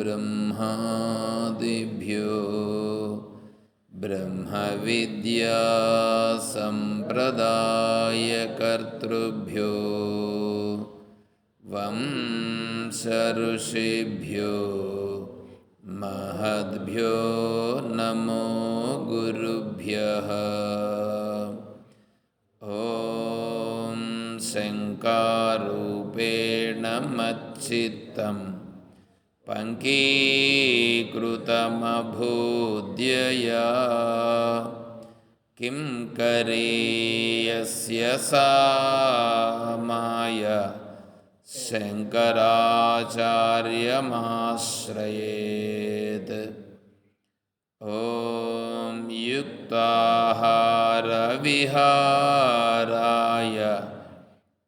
ब्रह्मादिभ्यो ब्रह्मविद्यासम्प्रदायकर्तृभ्यो वंशऋषिभ्यो महद्भ्यो नमो गुरुभ्यः। ॐ शङ्कारूपेण मच्चित्तं पङ्कीकृतमभूद्यया किं करेयस्य सा माया शङ्कराचार्यमाश्रयेत्। ॐ युक्ताहारविहाराय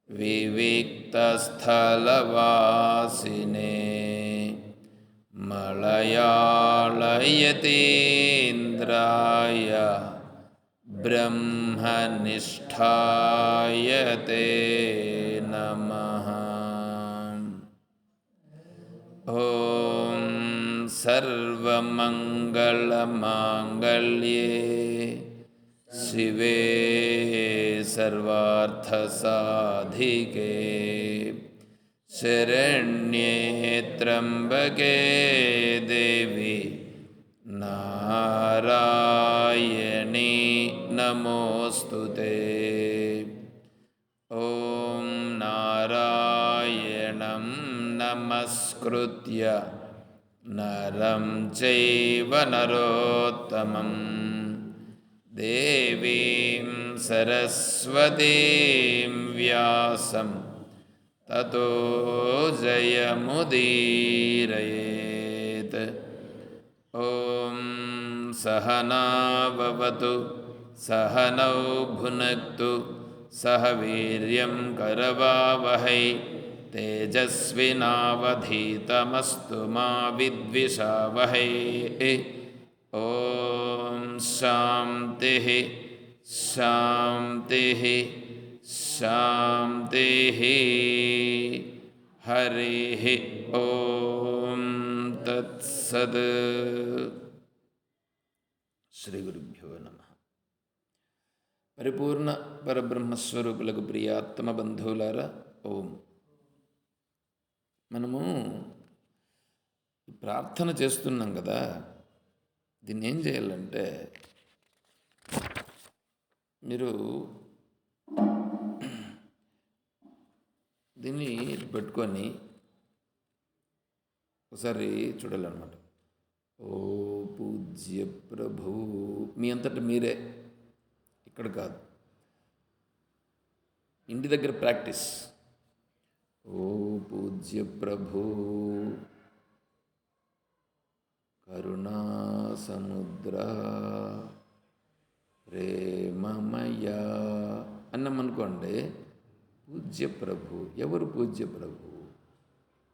विविक्तस्थलवासिने मलयाळयतीन्द्राय ब्रह्मनिष्ठाय ते नमः। ॐ सर्वमङ्गलमाङ्गल्ये शिवे सर्वार्थसाधिके शरण्ये त्र्यम्बके देवी नारायणी नमोऽस्तुते। ॐ नारायणं नमस्कृत्य नरं चैव नरोत्तमं देवीं सरस्वतीं व्यासं ततो जयमुदीरयेत्। ॐ सहना भवतु सहनौ भुनक्तु सह वीर्यं करवावहै तेजस्विनावधीतमस्तु मा विद्विषावहै। ॐ शान्तिः शान्तिः शान्तिः। हरिः ॐ तत्सत्। శ్రీ గురుభ్యో నమః. పరిపూర్ణ పరబ్రహ్మస్వరూపులకు ప్రియాత్మ బంధువులారా, ఓం. మనము ప్రార్థన చేస్తున్నాం కదా, దీన్ని ఏం చేయాలంటే మీరు దీన్ని పెట్టుకొని ఒకసారి చూడాలన్నమాట. ఓ పూజ్య ప్రభు, మీ అంతటా మీరే, ఇక్కడ కాదు, ఇంటి దగ్గర ప్రాక్టీస్. ఓ పూజ్య ప్రభు కరుణా సముద్ర ప్రేమమయ అన్నామనుకోండి. పూజ్య ప్రభు ఎవరు? పూజ్య ప్రభు.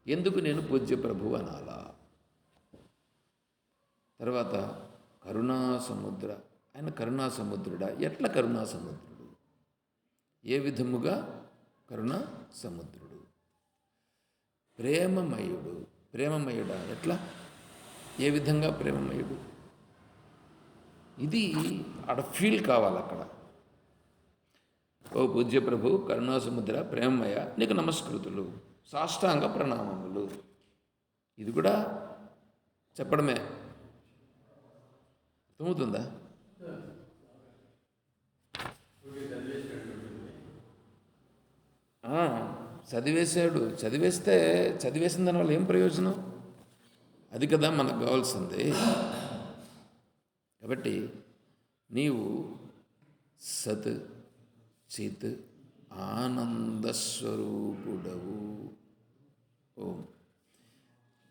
ఎందుకు నేను పూజ్య ప్రభు అనాలా? తర్వాత కరుణా సముద్ర, ఆయన కరుణా సముద్రుడా? ఎట్లా కరుణా సముద్రుడు? ఏ విధముగా కరుణా సముద్రుడు? ప్రేమమయుడు, ప్రేమమయుడా? ఎట్లా, ఏ విధంగా ప్రేమమయుడు? ఇది ఆడ ఫీల్ కావాలి అక్కడ. ఓ పూజ్య ప్రభు కరుణా సముద్ర ప్రేమమయ, నీకు నమస్కృతులు, సాష్టాంగ ప్రణామములు. ఇది కూడా చెప్పడమే. అర్థమవుతుందా? చదివేశాడు, చదివేసిన దానివల్ల ఏం ప్రయోజనం? అది కదా మనకు కావాల్సింది. కాబట్టి నీవు సత్ చిత్ ఆనందస్వరూపుడవు. ఓం.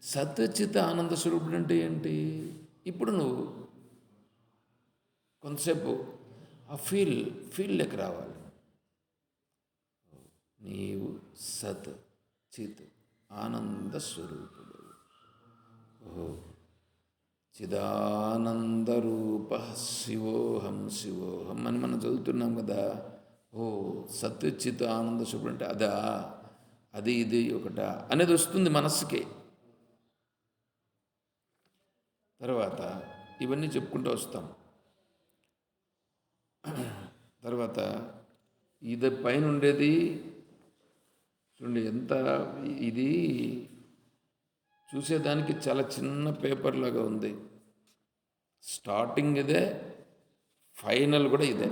సత్ చిత్ ఆనందస్వరూపుడు అంటే ఏంటి? ఇప్పుడు నువ్వు కొంతసేపు ఆ ఫీల్లోకి రావాలి. నీవు సత్ చిత్ ఆనంద స్వరూపుడు. ఓహో, చిదానందరూప శివోహం శివోహం అని మనం చదువుతున్నాం కదా. ఓ సత్ చిత్ ఆనంద స్వరూపుడు అంటే అదా, అది ఇది ఒకట అనేది వస్తుంది మనస్సుకి. తర్వాత ఇవన్నీ చెప్పుకుంటూ వస్తాం. తర్వాత ఇది పైన ఉండేది చూడండి, ఎంత ఇది చూసేదానికి చాలా చిన్న పేపర్ లాగా ఉంది. స్టార్టింగ్ ఇదే, ఫైనల్ కూడా ఇదే.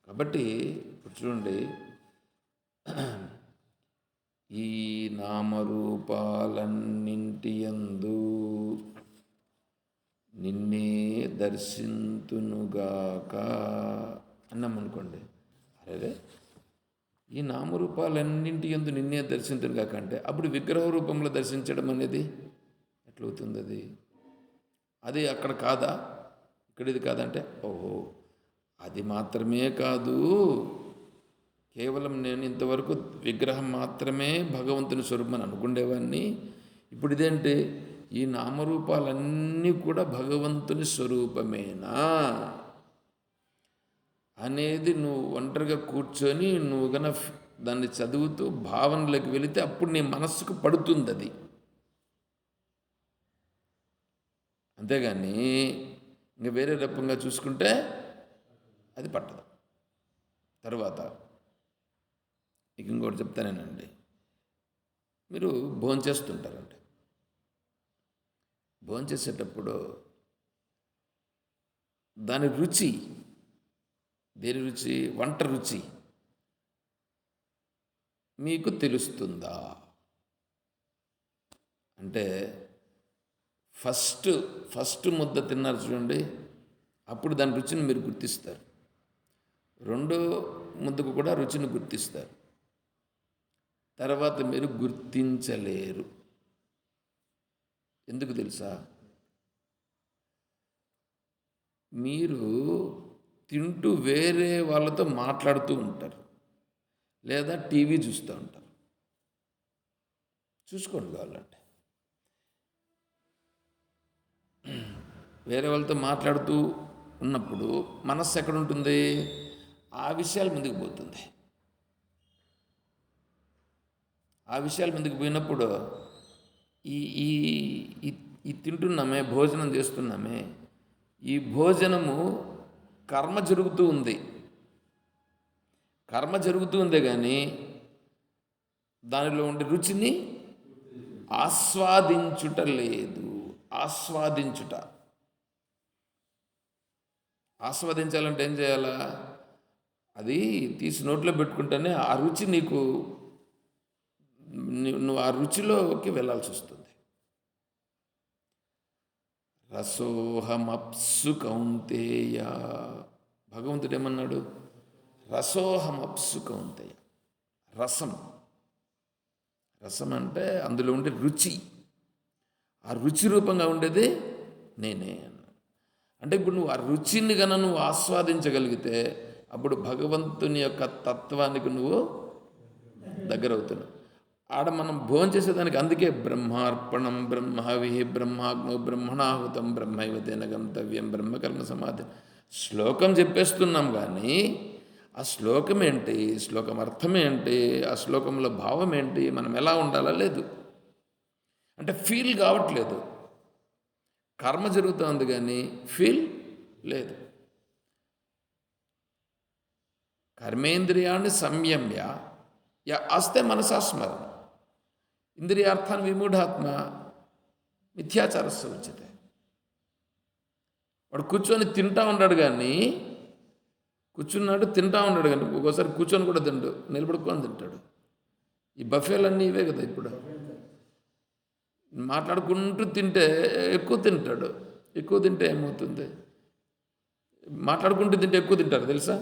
కాబట్టి ఇప్పుడు చూడండి, ఈ నామరూపాలన్నింటి యందు నిన్నే దర్శింతునుగాక అన్నామనుకోండి. అరే, ఈ నామరూపాలన్నింటి యందు నిన్నే దర్శింతునుగాక అంటే అప్పుడు విగ్రహ రూపంలో దర్శించడం అనేది ఎట్లవుతుంది? అది అక్కడ కాదా, ఇక్కడ ఇది కాదంటే, ఓహో అది మాత్రమే కాదు, కేవలం నేను ఇంతవరకు విగ్రహం మాత్రమే భగవంతుని స్వరూపం అని అనుకుండేవాడిని. ఇప్పుడు ఇదేంటి, ఈ నామరూపాలన్నీ కూడా భగవంతుని స్వరూపమేనా అనేది నువ్వు ఒంటరిగా కూర్చొని నువ్వు దాన్ని చదువుతూ భావనలోకి వెళితే అప్పుడు నీ మనస్సుకు పడుతుంది అది. అంతేగాని ఇంకా వేరే రకంగా చూసుకుంటే అది పట్టదు. తర్వాత ఇంకోటి చెప్తానేనండి, మీరు భోంచేస్తుంటారండి. భోంచేసేటప్పుడు దాని రుచి, దేని రుచి, వంట రుచి మీకు తెలుస్తుందా అంటే, ఫస్ట్ ముద్ద తిన్నారు చూడండి, అప్పుడు దాని రుచిని మీరు గుర్తిస్తారు. రెండో ముద్దకు కూడా రుచిని గుర్తిస్తారు. తర్వాత మీరు గుర్తించలేరు. ఎందుకు తెలుసా? మీరు తింటూ వేరే వాళ్ళతో మాట్లాడుతూ ఉంటారు, లేదా టీవీ చూస్తూ ఉంటారు. చూసుకోండి కావాలంటే. వేరే వాళ్ళతో మాట్లాడుతూ ఉన్నప్పుడు మనస్సు ఎక్కడ ఉంటుంది? ఆ విషయాల ముందుకు పోతుంది. ఆ విషయాల ముందుకు పోయినప్పుడు ఈ ఈ ఈ తింటున్నామే, భోజనం చేస్తున్నామే, ఈ భోజనము కర్మ జరుగుతూ ఉంది. కర్మ జరుగుతూ ఉందే కానీ దానిలో ఉండే రుచిని ఆస్వాదించుట లేదు. ఆస్వాదించాలంటే ఏం చేయాలా? అది తీసి నోట్లో పెట్టుకుంటేనే ఆ రుచి నువ్వు ఆ రుచిలోకి వెళ్ళాల్సి వస్తుంది. రసోహమప్సు కౌంతేయ, భగవంతుడు ఏమన్నాడు? రసోహమప్సు కౌంతేయ. రసం అంటే అందులో ఉండే రుచి, ఆ రుచి రూపంగా ఉండేది నేనే అన్నాడు. అంటే ఇప్పుడు నువ్వు ఆ రుచిని నువ్వు ఆస్వాదించగలిగితే అప్పుడు భగవంతుని యొక్క తత్వానికి నువ్వు దగ్గర అవుతున్నావు. ఆడ మనం భోజనం చేసేదానికి అందుకే బ్రహ్మార్పణం, బ్రహ్మహవి, బ్రహ్మాగ్నో బ్రహ్మణాహుతం, బ్రహ్మైవతేన గంతవ్యం, బ్రహ్మకర్మ సమాధి శ్లోకం చెప్పేస్తున్నాం. కానీ ఆ శ్లోకం ఏంటి, శ్లోకం అర్థం ఏంటి, ఆ శ్లోకంలో భావం ఏంటి, మనం ఎలా ఉండాలా లేదు. అంటే ఫీల్ కావట్లేదు. కర్మ జరుగుతుంది కానీ ఫీల్ లేదు. కర్మేంద్రియాన్ని సంయమ్య ఆస్తే మనసాస్మరణ ఇంద్రియార్థాన్ని విమూఢాత్మ మిథ్యాచారస్య ఉచ్యతే. వాడు కూర్చొని తింటా ఉన్నాడు కానీ తింటా ఉన్నాడు కానీ ఒక్కోసారి కూర్చొని కూడా తిండు, నిలబడుకొని తింటాడు. ఈ బఫేలన్నీ ఇవే కదా. ఇప్పుడు మాట్లాడుకుంటూ తింటే ఎక్కువ తింటాడు. ఎక్కువ తింటే ఏమవుతుంది? మాట్లాడుకుంటూ తింటే ఎక్కువ తింటారు తెలుసా?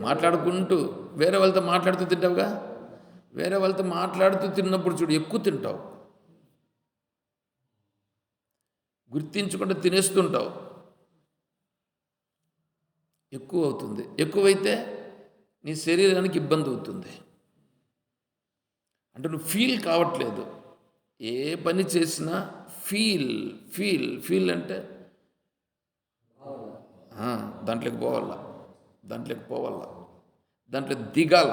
మాట్లాడుకుంటూ వేరే వాళ్ళతో మాట్లాడుతూ తింటావుగా, వేరే వాళ్ళతో మాట్లాడుతూ తిన్నప్పుడు చూడు ఎక్కువ తింటావు, గుర్తించకుండా తినేస్తుంటావు, ఎక్కువ అవుతుంది. ఎక్కువైతే నీ శరీరానికి ఇబ్బంది అవుతుంది. అంటే నువ్వు ఫీల్ కావట్లేదు. ఏ పని చేసినా ఫీల్ అంటే దాంట్లోకి పోవాలా, దాంట్లో దిగాల,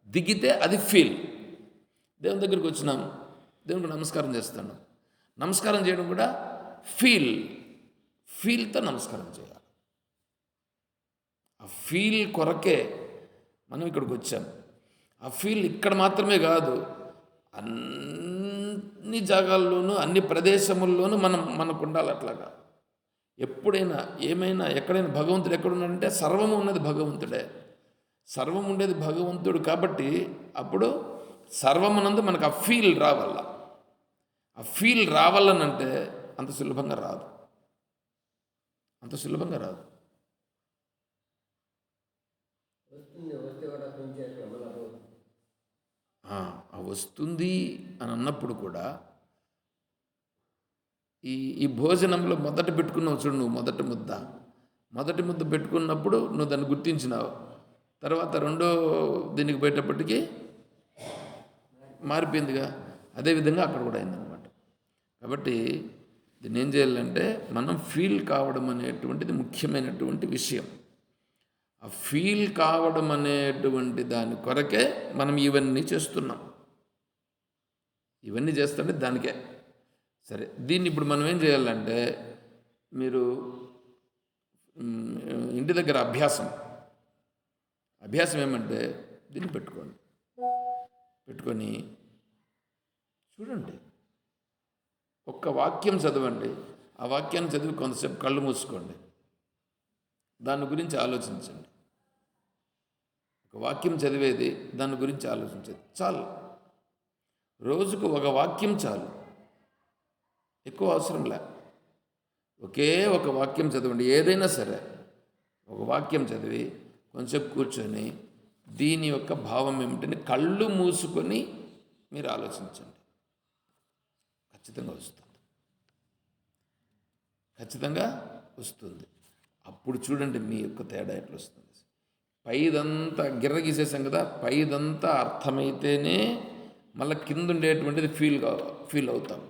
దిగితే అది ఫీల్. దేవుని దగ్గరికి వచ్చినాం, దేవునికి నమస్కారం చేస్తాను. నమస్కారం చేయడం కూడా ఫీల్తో నమస్కారం చేయాలి. ఆ ఫీల్ కొరకే మనం ఇక్కడికి వచ్చాం. ఆ ఫీల్ ఇక్కడ మాత్రమే కాదు, అన్ని జాగాల్లోనూ, అన్ని ప్రదేశముల్లోనూ మనకు ఉండాలి. అట్లాగా ఎప్పుడైనా ఏమైనా ఎక్కడైనా భగవంతుడు ఎక్కడున్నాడంటే సర్వము ఉన్నది భగవంతుడే. సర్వం ఉండేది భగవంతుడు కాబట్టి అప్పుడు సర్వమునందు మనకు ఆ ఫీల్ రావాల. ఆ ఫీల్ రావాలనంటే అంత సులభంగా రాదు. వస్తుంది అని అన్నప్పుడు కూడా ఈ భోజనంలో మొదట పెట్టుకున్నావు చూడు, నువ్వు మొదటి ముద్ద పెట్టుకున్నప్పుడు నువ్వు దాన్ని గుర్తించినావు. తర్వాత రెండో దీనికి పోయేటప్పటికీ మారిపోయిందిగా. అదేవిధంగా అక్కడ కూడా అయిందనమాట. కాబట్టి దీన్ని ఏం చేయాలంటే మనం ఫీల్ కావడం అనేటువంటిది ముఖ్యమైనటువంటి విషయం. ఆ ఫీల్ కావడం అనేటువంటి దాని కొరకే మనం ఇవన్నీ చేస్తున్నాం. ఇవన్నీ చేస్తుంటే దానికే. సరే, దీన్ని ఇప్పుడు మనం ఏం చేయాలంటే, మీరు ఇంటి దగ్గర అభ్యాసం ఏమంటే దీన్ని పెట్టుకొని చూడండి, ఒక్క వాక్యం చదవండి. ఆ వాక్యాన్ని చదివి కొంతసేపు కళ్ళు మూసుకోండి, దాని గురించి ఆలోచించండి. ఒక వాక్యం చదివేది, దాని గురించి ఆలోచించేది చాలు. రోజుకు ఒక వాక్యం చాలు, ఎక్కువ అవసరం లే. ఒకే ఒక వాక్యం చదవండి. ఏదైనా సరే ఒక వాక్యం చదివి కొంచెంసేపు కూర్చొని దీని యొక్క భావం ఏమిటని కళ్ళు మూసుకొని మీరు ఆలోచించండి. ఖచ్చితంగా వస్తుంది. అప్పుడు చూడండి మీ యొక్క తేడా ఎట్లా వస్తుంది. పైదంతా గిర్రగీసేసాం కదా, పైదంతా అర్థమైతేనే మళ్ళీ కింద ఉండేటువంటిది ఫీల్ అవుతాం.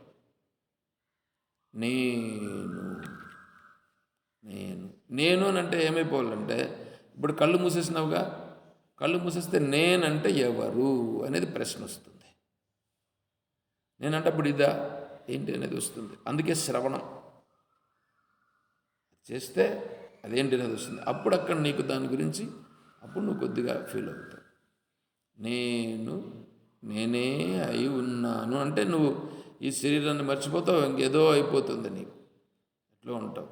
నేను అంటే ఏమైపోవాలంటే, ఇప్పుడు కళ్ళు మూసేసినావుగా, కళ్ళు మూసేస్తే నేనంటే ఎవరు అనేది ప్రశ్న వస్తుంది. నేనంటే ఇప్పుడు ఇదా ఏంటి అనేది వస్తుంది. అందుకే శ్రవణం చేస్తే అదేంటి అనేది వస్తుంది. అప్పుడు అక్కడ నీకు దాని గురించి అప్పుడు నువ్వు కొద్దిగా ఫీల్ అవుతావు. నేనే అయి ఉన్నాను అంటే నువ్వు ఈ శరీరాన్ని మర్చిపోతావు, ఇంకేదో అయిపోతుంది నీకు. ఎట్లా ఉంటావు,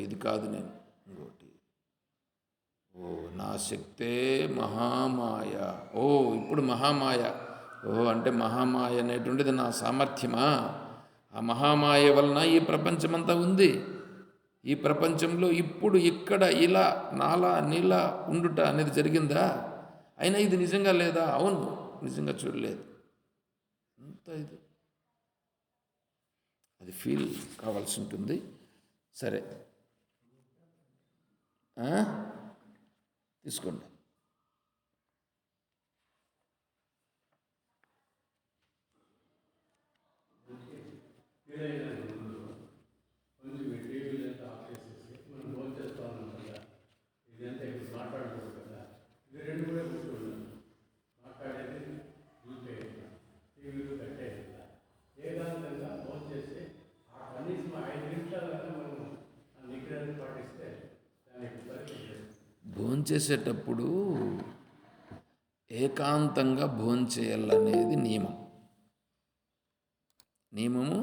ఇది కాదు నేను, ఇంకోటి, నా శక్తే మహామాయ, ఇప్పుడు మహామాయ, అంటే మహామాయ అనేటువంటిది నా సామర్థ్యమా? ఆ మహామాయ వలన ఈ ప్రపంచమంతా ఉంది. ఈ ప్రపంచంలో ఇప్పుడు ఇక్కడ ఇలా నాలా నీలా ఉండుట అనేది జరిగిందా? అయినా ఇది నిజంగా లేదా? అవును, నిజంగా చూడలేదు. అంత ఇది అది ఫీల్ కావాల్సి ఉంటుంది. సరే, తీసుకోండి. భోంచేసేటప్పుడు ఏకాంతంగా భోంచేయాలనేది నియమము.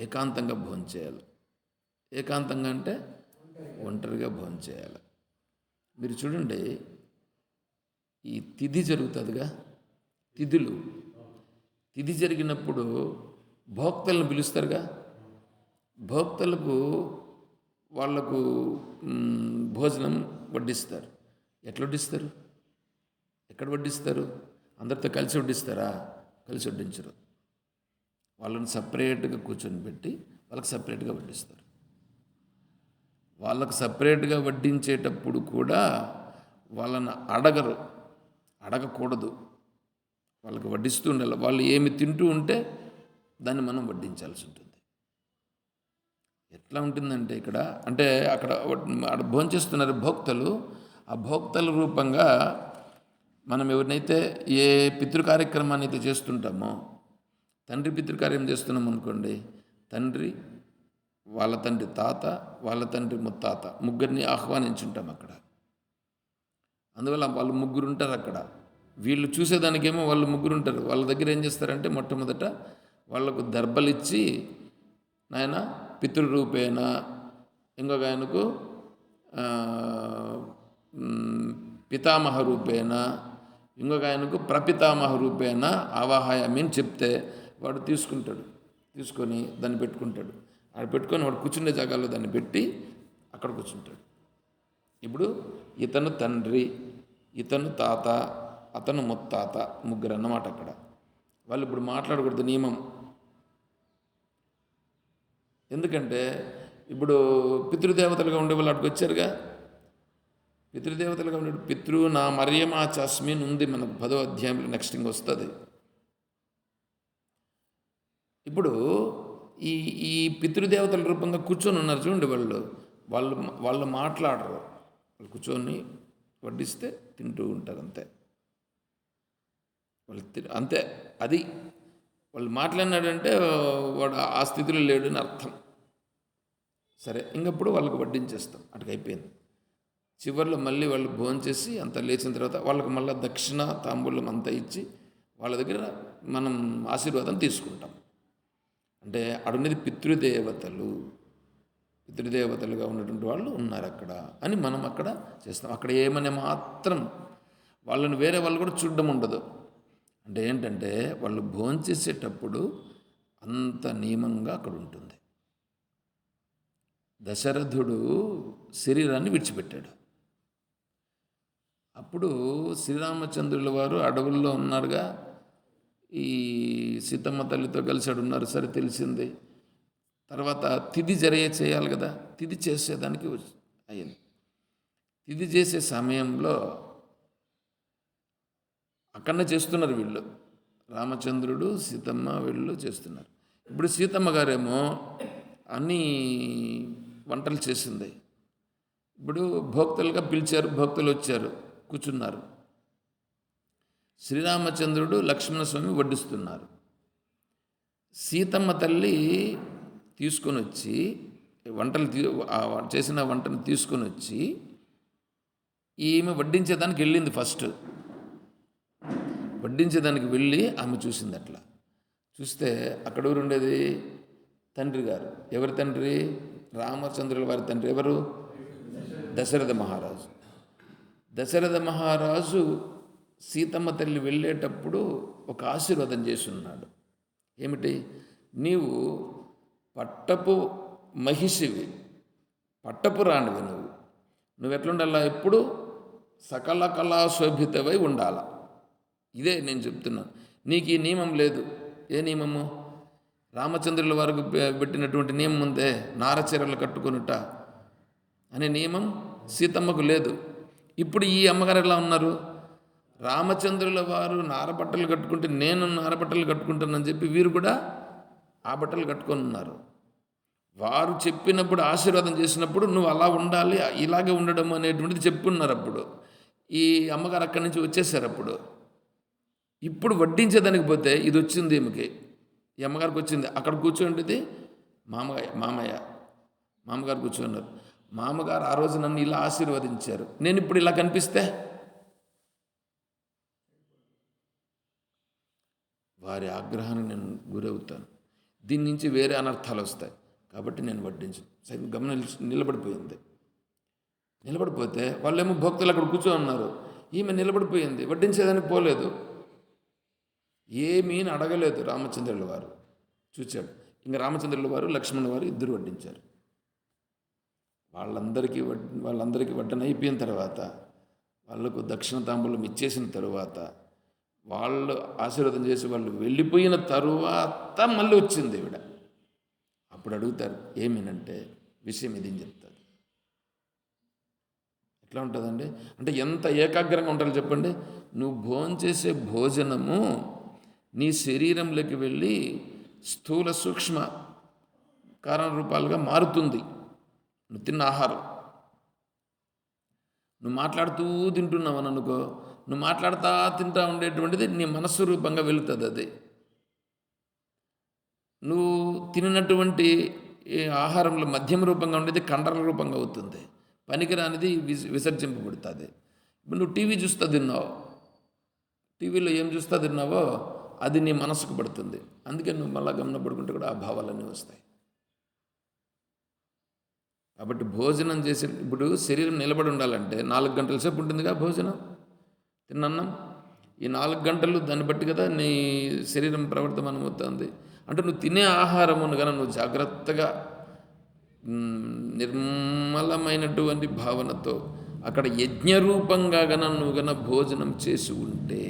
ఏకాంతంగా భోంచేయాలి. ఏకాంతంగా అంటే ఒంటరిగా భోంచేయాలి. మీరు చూడండి, ఈ తిథి జరుగుతుందిగా, తిథి జరిగినప్పుడు భోక్తలను పిలుస్తారుగా. భోక్తలకు వాళ్లకు భోజనం వడ్డిస్తారు. ఎట్లా వడ్డిస్తారు? ఎక్కడ వడ్డిస్తారు? అందరితో కలిసి వడ్డిస్తారా? కలిసి వడ్డించరు. వాళ్ళని సపరేట్గా కూర్చొని పెట్టి వాళ్ళకి సపరేట్గా వడ్డిస్తారు. వాళ్ళకు సపరేట్గా వడ్డించేటప్పుడు కూడా వాళ్ళని అడగకూడదు. వాళ్ళకి వడ్డిస్తూ ఉండాలి. వాళ్ళు ఏమి తింటూ ఉంటే దాన్ని మనం వడ్డించాల్సి ఉంటుంది. ఎట్లా ఉంటుందంటే ఇక్కడ అంటే అక్కడ భోంచేస్తున్నారు భోక్తలు. ఆ భోక్తల రూపంగా మనం ఎవరినైతే ఏ పితృ కార్యక్రమాన్ని అయితే చేస్తుంటామో, తండ్రి పితృకార్యం చేస్తున్నాం అనుకోండి, తండ్రి, వాళ్ళ తండ్రి తాత, వాళ్ళ తండ్రి ముత్తాత ముగ్గురిని ఆహ్వానించుంటాం అక్కడ. అందువల్ల వాళ్ళు ముగ్గురు ఉంటారు అక్కడ. వీళ్ళు చూసేదానికేమో వాళ్ళు ముగ్గురు ఉంటారు. వాళ్ళ దగ్గర ఏం చేస్తారంటే మొట్టమొదట వాళ్ళకు దర్బలిచ్చి, నాయన పితృరూపేణ, ఇంకొక ఆయనకు పితామహ రూపేణ, ఇంకొక ఆయనకు ప్రపితామహ రూపేణ ఆవాహాయామి అని చెప్తే వాడు తీసుకుంటాడు. తీసుకొని దాన్ని పెట్టుకుంటాడు. అది పెట్టుకొని వాడు కూర్చునే జాగాలో దాన్ని పెట్టి అక్కడ కూర్చుంటాడు. ఇప్పుడు ఇతను తండ్రి, ఇతను తాత, అతను ముత్తాత, ముగ్గురు అన్నమాట అక్కడ. వాళ్ళు ఇప్పుడు మాట్లాడకూడదు, నియమం. ఎందుకంటే ఇప్పుడు పితృదేవతలుగా ఉండే వాళ్ళు అక్కడికి వచ్చారుగా. పితృదేవతలుగా ఉండే పితృ నా మర్యమా చస్మిన్ ఉంది మనకు 10వ అధ్యాయంలో, నెక్స్ట్ ఇంక వస్తుంది. ఇప్పుడు ఈ ఈ పితృదేవతల రూపంగా కూర్చొని ఉన్నారు చూడండి. వాళ్ళు వాళ్ళు మాట్లాడరు. వాళ్ళు కూర్చొని వడ్డిస్తే తింటూ ఉంటారు అంతే. వాళ్ళు అంతే. అది వాళ్ళు మాట్లాడినాడంటే వాడు ఆ స్థితిలో లేడు అని అర్థం. సరే, ఇంకప్పుడు వాళ్ళకి వడ్డించేస్తాం. అటుకు అయిపోయింది. చివరిలో మళ్ళీ వాళ్ళు భోంచేసి అంత లేచిన తర్వాత వాళ్ళకి మళ్ళీ దక్షిణ తాంబూలం అంతా ఇచ్చి వాళ్ళ దగ్గర మనం ఆశీర్వాదం తీసుకుంటాం. అంటే అడున్నది పితృదేవతలుగా ఉన్నటువంటి వాళ్ళు ఉన్నారు అక్కడ అని మనం అక్కడ చేస్తాం. అక్కడ ఏమనే మాత్రం వాళ్ళని వేరే వాళ్ళు కూడా చూడడం ఉండదు. అంటే ఏంటంటే వాళ్ళు భోంచేసేటప్పుడు అంత నియమంగా అక్కడ ఉంటుంది. దశరథుడు శరీరాన్ని విడిచిపెట్టాడు. అప్పుడు శ్రీరామచంద్రుల వారు అడవుల్లో ఉన్నారుగా, ఈ సీతమ్మ తల్లితో కలిసి ఉన్నారు. సరే, తెలిసింది. తర్వాత తిథి చేయాలి కదా, తిథి చేసేదానికి అయ్యింది. తిథి చేసే సమయంలో అక్కడనే చేస్తున్నారు వీళ్ళు, రామచంద్రుడు సీతమ్మ వీళ్ళు చేస్తున్నారు. ఇప్పుడు సీతమ్మ గారేమో అన్నీ వంటలు చేసింది. ఇప్పుడు భోక్తలుగా పిలిచారు, భోక్తలు వచ్చారు, కూర్చున్నారు. శ్రీరామచంద్రుడు లక్ష్మణస్వామి వడ్డిస్తున్నారు. సీతమ్మ తల్లి తీసుకొని వచ్చి చేసిన వంటను తీసుకొని వచ్చి ఈమె వడ్డించేదానికి వెళ్ళింది. ఫస్ట్ వడ్డించేదానికి వెళ్ళి ఆమె చూసింది. అట్లా చూస్తే అక్కడ ఎవరు ఉండేది? తండ్రి గారు. ఎవరి తండ్రి? రామచంద్రుల వారి తండ్రి. ఎవరు? దశరథ మహారాజు. దశరథ మహారాజు సీతమ్మ తల్లి వెళ్ళేటప్పుడు ఒక ఆశీర్వాదం చేసి ఉన్నాడు. ఏమిటి? నీవు పట్టపు మహిషివి, పట్టపు రాణివి. నువ్వు ఎట్లుండాలా? ఎప్పుడు సకల కళా శోభితవై ఉండాలా. ఇదే నేను చెప్తున్నాను. నీకు ఈ నియమం లేదు. ఏ నియమము? రామచంద్రుల వారికి పెట్టినటువంటి నియమం ఉందే, నారచీరలు కట్టుకొనుట అనే నియమం సీతమ్మకు లేదు. ఇప్పుడు ఈ అమ్మగారు ఎలా ఉన్నారు? రామచంద్రుల వారు నారబట్టలు కట్టుకుంటే నేను నారబట్టలు కట్టుకుంటానని చెప్పి వీరు కూడా ఆ బట్టలు కట్టుకొని ఉన్నారు. వారు చెప్పినప్పుడు, ఆశీర్వాదం చేసినప్పుడు నువ్వు అలా ఉండాలి, ఇలాగే ఉండడం అనేటువంటిది చెప్పున్నారు. అప్పుడు ఈ అమ్మగారు అక్కడి నుంచి వచ్చేసారు. అప్పుడు ఇప్పుడు వడ్డించేదానికి పోతే ఇది వచ్చింది ఈమెకి, ఈ అమ్మగారికి వచ్చింది. అక్కడ కూర్చోండిది మామగారు కూర్చున్నారు. మామగారు ఆ రోజు నన్ను ఇలా ఆశీర్వదించారు, నేను ఇప్పుడు ఇలా కనిపిస్తే వారి ఆగ్రహానికి నేను గురవుతాను. దీని నుంచి వేరే అనర్థాలు వస్తాయి. కాబట్టి నేను వడ్డించు. సైతం గమనం నిలబడిపోయింది. నిలబడిపోతే వాళ్ళేమో భక్తులు అక్కడ కూర్చొని ఉన్నారు. ఈమె నిలబడిపోయింది, వడ్డించేదానికి పోలేదు. ఏమీ అడగలేదు. రామచంద్రుల వారు చూచాడు. ఇంకా రామచంద్రుల వారు లక్ష్మణుల వారు ఇద్దరు వడ్డించారు. వాళ్ళందరికీ వడ్డన అయిపోయిన తర్వాత, వాళ్ళకు దక్షిణ తాంబూలం ఇచ్చేసిన తరువాత, వాళ్ళు ఆశీర్వాదం చేసి వాళ్ళు వెళ్ళిపోయిన తరువాత మళ్ళీ వచ్చింది ఈవిడ. అప్పుడు అడుగుతారు, ఏమేనంటే విషయం ఇది అని చెప్తారు. ఎట్లా ఉంటుందండి? అంటే ఎంత ఏకాగ్రంగా ఉంటారో చెప్పండి. నువ్వు భోంచేసే భోజనము నీ శరీరంలోకి వెళ్ళి స్థూల సూక్ష్మ కారణ రూపాలుగా మారుతుంది నువ్వు తిన్న ఆహారం. నువ్వు మాట్లాడుతూ తింటున్నావని అనుకో, నువ్వు మాట్లాడుతూ తింటా ఉండేటువంటిది నీ మనస్సు రూపంగా వెళుతుంది. అది నువ్వు తినటువంటి ఆహారంలో మధ్యమ రూపంగా ఉండేది కండల రూపంగా అవుతుంది, పనికిరానిది విసర్జింపబడుతుంది. ఇప్పుడు నువ్వు టీవీ చూస్తూ తిన్నావు, టీవీలో ఏం చూస్తూ తిన్నావో అది నీ మనసుకు పడుతుంది. అందుకే నువ్వు మళ్ళా గమనపడుకుంటే కూడా ఆ భావాలన్నీ వస్తాయి. కాబట్టి భోజనం చేసే ఇప్పుడు శరీరం నిలబడి ఉండాలంటే 4 గంటల సేపు ఉంటుందిగా భోజనం, తిన్నన్నం. ఈ 4 గంటలు దాన్ని బట్టి కదా నీ శరీరం ప్రవర్తమానం అవుతుంది. అంటే నువ్వు తినే ఆహారమును కనుక నువ్వు జాగ్రత్తగా నిర్మలమైనటువంటి భావనతో అక్కడ యజ్ఞరూపంగా గన నువ్వు గన భోజనం చేసి ఉంటే,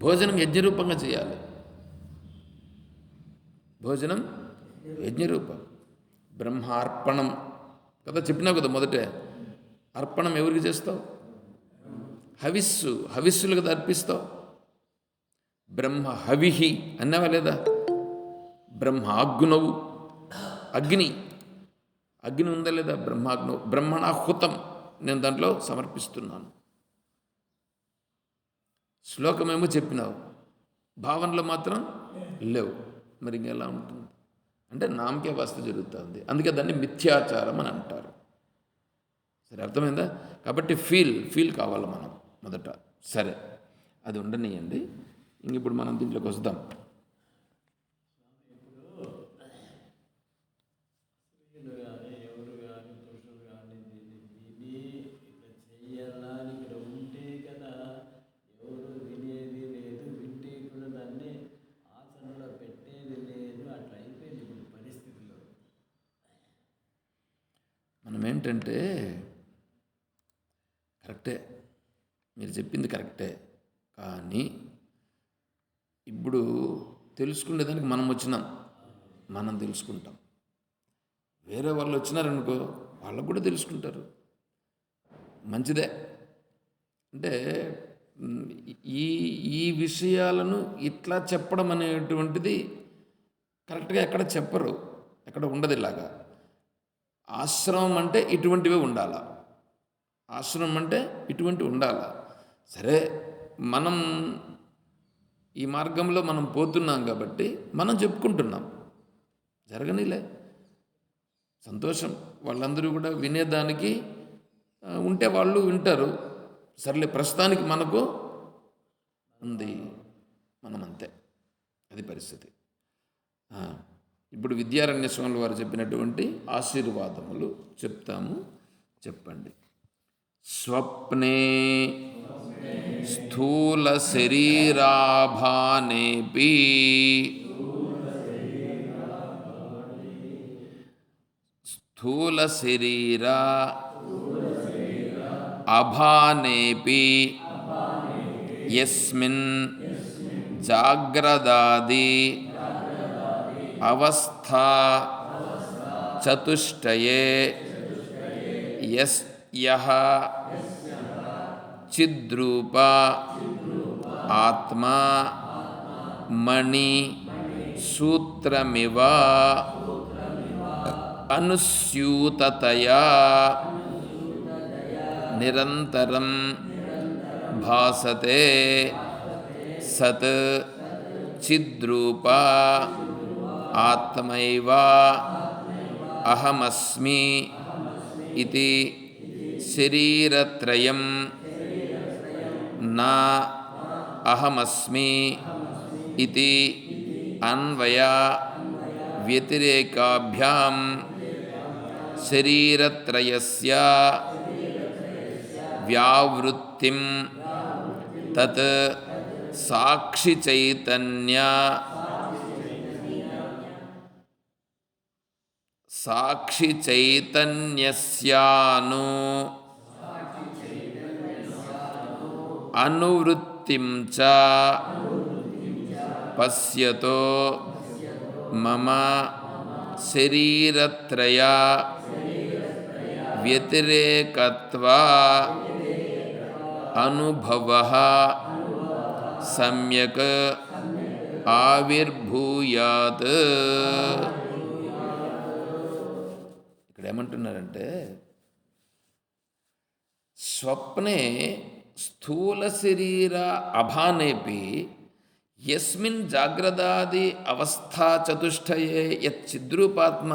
భోజనం యజ్ఞరూపంగా చేయాలి. భోజనం యజ్ఞరూపం, బ్రహ్మార్పణం కదా చెప్పినావు కదా మొదటే. అర్పణం ఎవరికి చేస్తావు? హవిస్సులు కదా అర్పిస్తావు. బ్రహ్మ హవిహి అన్నావా లేదా? బ్రహ్మాగ్నవు, అగ్ని ఉందా లేదా? బ్రహ్మాగ్నవు, బ్రహ్మణాహుతం నేను దాంట్లో సమర్పిస్తున్నాను. శ్లోకమేమో చెప్పినావు, భావనలో మాత్రం లేవు. మరి ఇంకెలా ఉంటుంది? అంటే నామకే వాస్తు జరుగుతుంది. అందుకే దాన్ని మిథ్యాచారం అని అంటారు. సరే, అర్థమైందా? కాబట్టి ఫీల్ కావాలి మనం మొదట. సరే, అది ఉండనియండి. ఇంక ఇప్పుడు మనం దీంట్లోకి వస్తాం. మనం ఏంటంటే, కరెక్టే, మీరు చెప్పింది కరెక్టే, కానీ ఇప్పుడు తెలుసుకునేదానికి మనం వచ్చినాం, మనం తెలుసుకుంటాం. వేరే వాళ్ళు వచ్చినారనుకో, వాళ్ళకు కూడా తెలుసుకుంటారు. మంచిదే. అంటే ఈ విషయాలను ఇట్లా చెప్పడం అనేటువంటిది కరెక్ట్గా ఎక్కడ చెప్పరు, ఎక్కడ ఉండదు ఇలాగా. ఆశ్రమం అంటే ఇటువంటివే ఉండాలా, ఆశ్రమం అంటే ఇటువంటివి ఉండాలా. సరే, మనం ఈ మార్గంలో మనం పోతున్నాం కాబట్టి మనం చెప్పుకుంటున్నాం, జరగనిలే, సంతోషం. వాళ్ళందరూ కూడా వినేదానికి ఉంటే వాళ్ళు వింటారు. సర్లే, ప్రస్తుతానికి మనకు ఉంది, మనం అంతే, అది పరిస్థితి. ఇప్పుడు విద్యారణ్య స్వాముల వారు చెప్పినటువంటి ఆశీర్వాదములు చెప్తాము, చెప్పండి. స్వప్నే స్థూల శరీరాభానేపి స్థూల శరీర అభానేపి యస్మిన్ జాగ్రదాది అవస్థా చతుష్టయే యః చిద్రూప ఆత్మా మణి సూత్రమివ అనుస్యూతతయా నిరంతరం భాసతే సత్ చిద్రూప ఆత్మైవ అహమస్మి ఇతి శరీరత్రయం నా అహమస్మి ఇతి అన్వయ వ్యతిరేకాభ్యాం శరీరత్రయస్య వ్యావృత్తిం తత్ సాక్షి చైతన్యస్యాను అనువృత్తిం చ పశ్యతో మమ శరీరత్రయ వ్యతిరేకత్వ అనుభవః సమ్యక్ ఆవిర్భూయాత్. ఏమంటున్నారంటే, స్వప్నే స్థూల శరీర అభానేపి యస్మిన్ జాగ్రదాది అవస్థా చతుష్టయే యచ్చిద్రూపాత్మ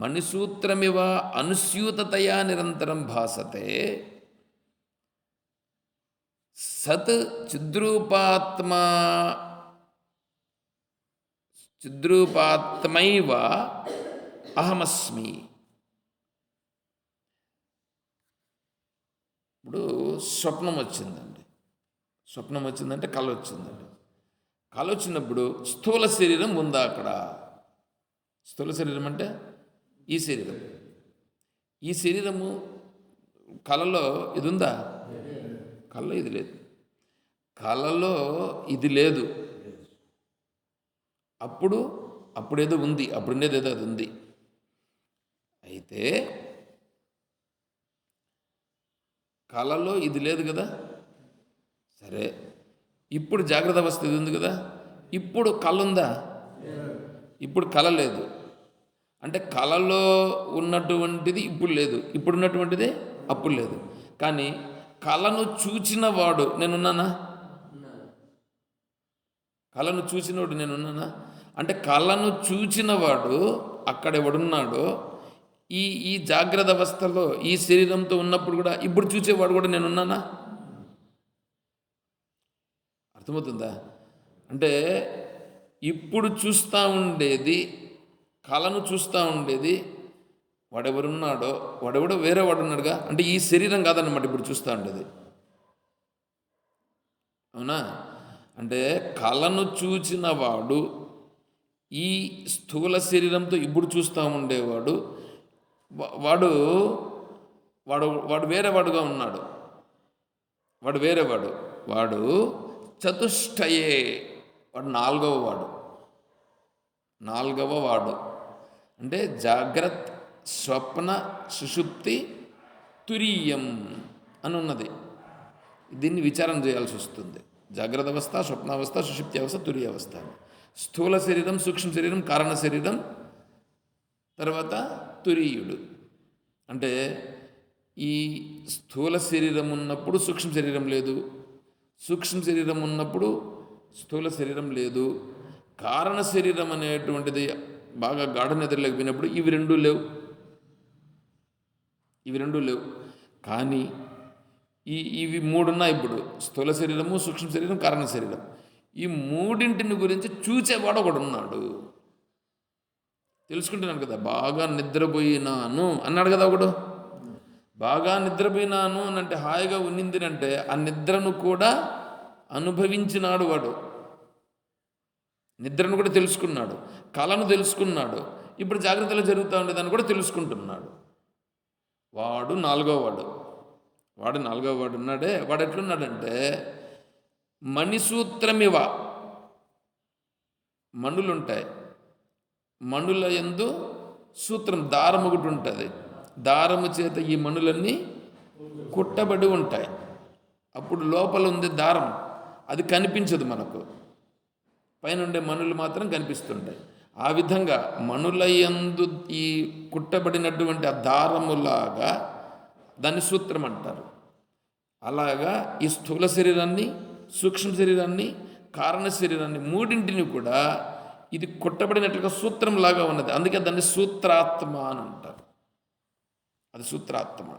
మణిసూత్రమివ అనుస్యూతతయా నిరంతరం భాసతే సత్ చిద్రూపాత్మైవ అహమస్మి. ఇప్పుడు స్వప్నం వచ్చిందంటే కళ వచ్చిందండి. కళ వచ్చినప్పుడు స్థూల శరీరం ఉందా అక్కడ? స్థూల శరీరం అంటే ఈ శరీరము కళలో ఇది ఉందా? కళలో ఇది లేదు. కళలో ఇది లేదు. అప్పుడేదో ఉంది, అప్పుడుండేదేదో అది ఉంది. అయితే కళలో ఇది లేదు కదా. సరే, ఇప్పుడు జాగ్రత్త అవస్థ ఇది ఉంది కదా. ఇప్పుడు కళ ఉందా? ఇప్పుడు కళ లేదు. అంటే కళలో ఉన్నటువంటిది ఇప్పుడు లేదు, ఇప్పుడు ఉన్నటువంటిది అప్పుడు లేదు. కానీ కళను చూచిన వాడు నేనున్నానా? కళను చూసినవాడు నేనున్నానా? అంటే కళను చూచినవాడు అక్కడ ఎవడున్నాడో ఈ జాగ్రత్త అవస్థలో ఈ శరీరంతో ఉన్నప్పుడు కూడా ఇప్పుడు చూసేవాడు కూడా నేనున్నానా? అర్థమవుతుందా? అంటే ఇప్పుడు చూస్తూ ఉండేది, కళను చూస్తూ ఉండేది వాడెవరున్నాడో వాడెవడో వేరే వాడు ఉన్నాడుగా. అంటే ఈ శరీరం కాదన్నమాట ఇప్పుడు చూస్తూ ఉండేది. అవునా? అంటే కళను చూచిన వాడు ఈ స్థూల శరీరంతో ఇప్పుడు చూస్తూ ఉండేవాడు వాడు వాడు వాడు వేరేవాడుగా ఉన్నాడు. వాడు వేరేవాడు. వాడు చతుష్టయే, వాడు నాలుగవ వాడు. అంటే జాగ్రత్త, స్వప్న, సుషుప్తి, తురీయం అని ఉన్నది. దీన్ని విచారం చేయాల్సి వస్తుంది. జాగ్రత్త అవస్థ, స్వప్నావస్థ, సుషుప్తి అవస్థ, తురీయ అవస్థ. స్థూల శరీరం, సూక్ష్మ శరీరం, కారణ శరీరం, తర్వాత తురీయుడు. అంటే ఈ స్థూల శరీరం ఉన్నప్పుడు సూక్ష్మ శరీరం లేదు, సూక్ష్మ శరీరం ఉన్నప్పుడు స్థూల శరీరం లేదు, కారణ శరీరం అనేటువంటిది బాగా గాఢ నిద్రలోకి పోయినప్పుడు ఇవి రెండూ లేవు. కానీ ఇవి మూడున్నాయి. ఇప్పుడు స్థూల శరీరము, సూక్ష్మ శరీరం, కారణ శరీరం. ఈ మూడింటిని గురించి చూచేవాడు ఒకడు ఉన్నాడు. తెలుసుకుంటున్నాను కదా. బాగా నిద్రపోయినాను అన్నాడు కదా ఒకడు. బాగా నిద్రపోయినాను అని అంటే హాయిగా ఉన్నింది అంటే ఆ నిద్రను కూడా అనుభవించినాడు వాడు. నిద్రను కూడా తెలుసుకున్నాడు, కళను తెలుసుకున్నాడు, ఇప్పుడు జాగ్రత్తలో జరుగుతూ ఉండేదాన్ని కూడా తెలుసుకుంటున్నాడు. వాడు నాలుగవ వాడు ఉన్నాడే. వాడు ఎట్లున్నాడంటే మణిసూత్రమివ, మణులుంటాయి, మణుల యందు సూత్రం, దారం ఒకటి ఉంటుంది. దారము చేత ఈ మణులన్నీ కుట్టబడి ఉంటాయి. అప్పుడు లోపల ఉంది దారం, అది కనిపించదు మనకు, పైన ఉండే మణులు మాత్రం కనిపిస్తుంటాయి. ఆ విధంగా మణుల యందు ఈ కుట్టబడినటువంటి ఆ దారములాగా దాన్ని సూత్రం అంటారు. అలాగా ఈ స్థూల శరీరాన్ని, సూక్ష్మ శరీరాన్ని, కారణ శరీరాన్ని మూడింటిని కూడా ఇది కుట్టబడినట్లుగా సూత్రంలాగా ఉన్నది. అందుకే దాన్ని సూత్రాత్మ అని అంటారు. అది సూత్రాత్మ.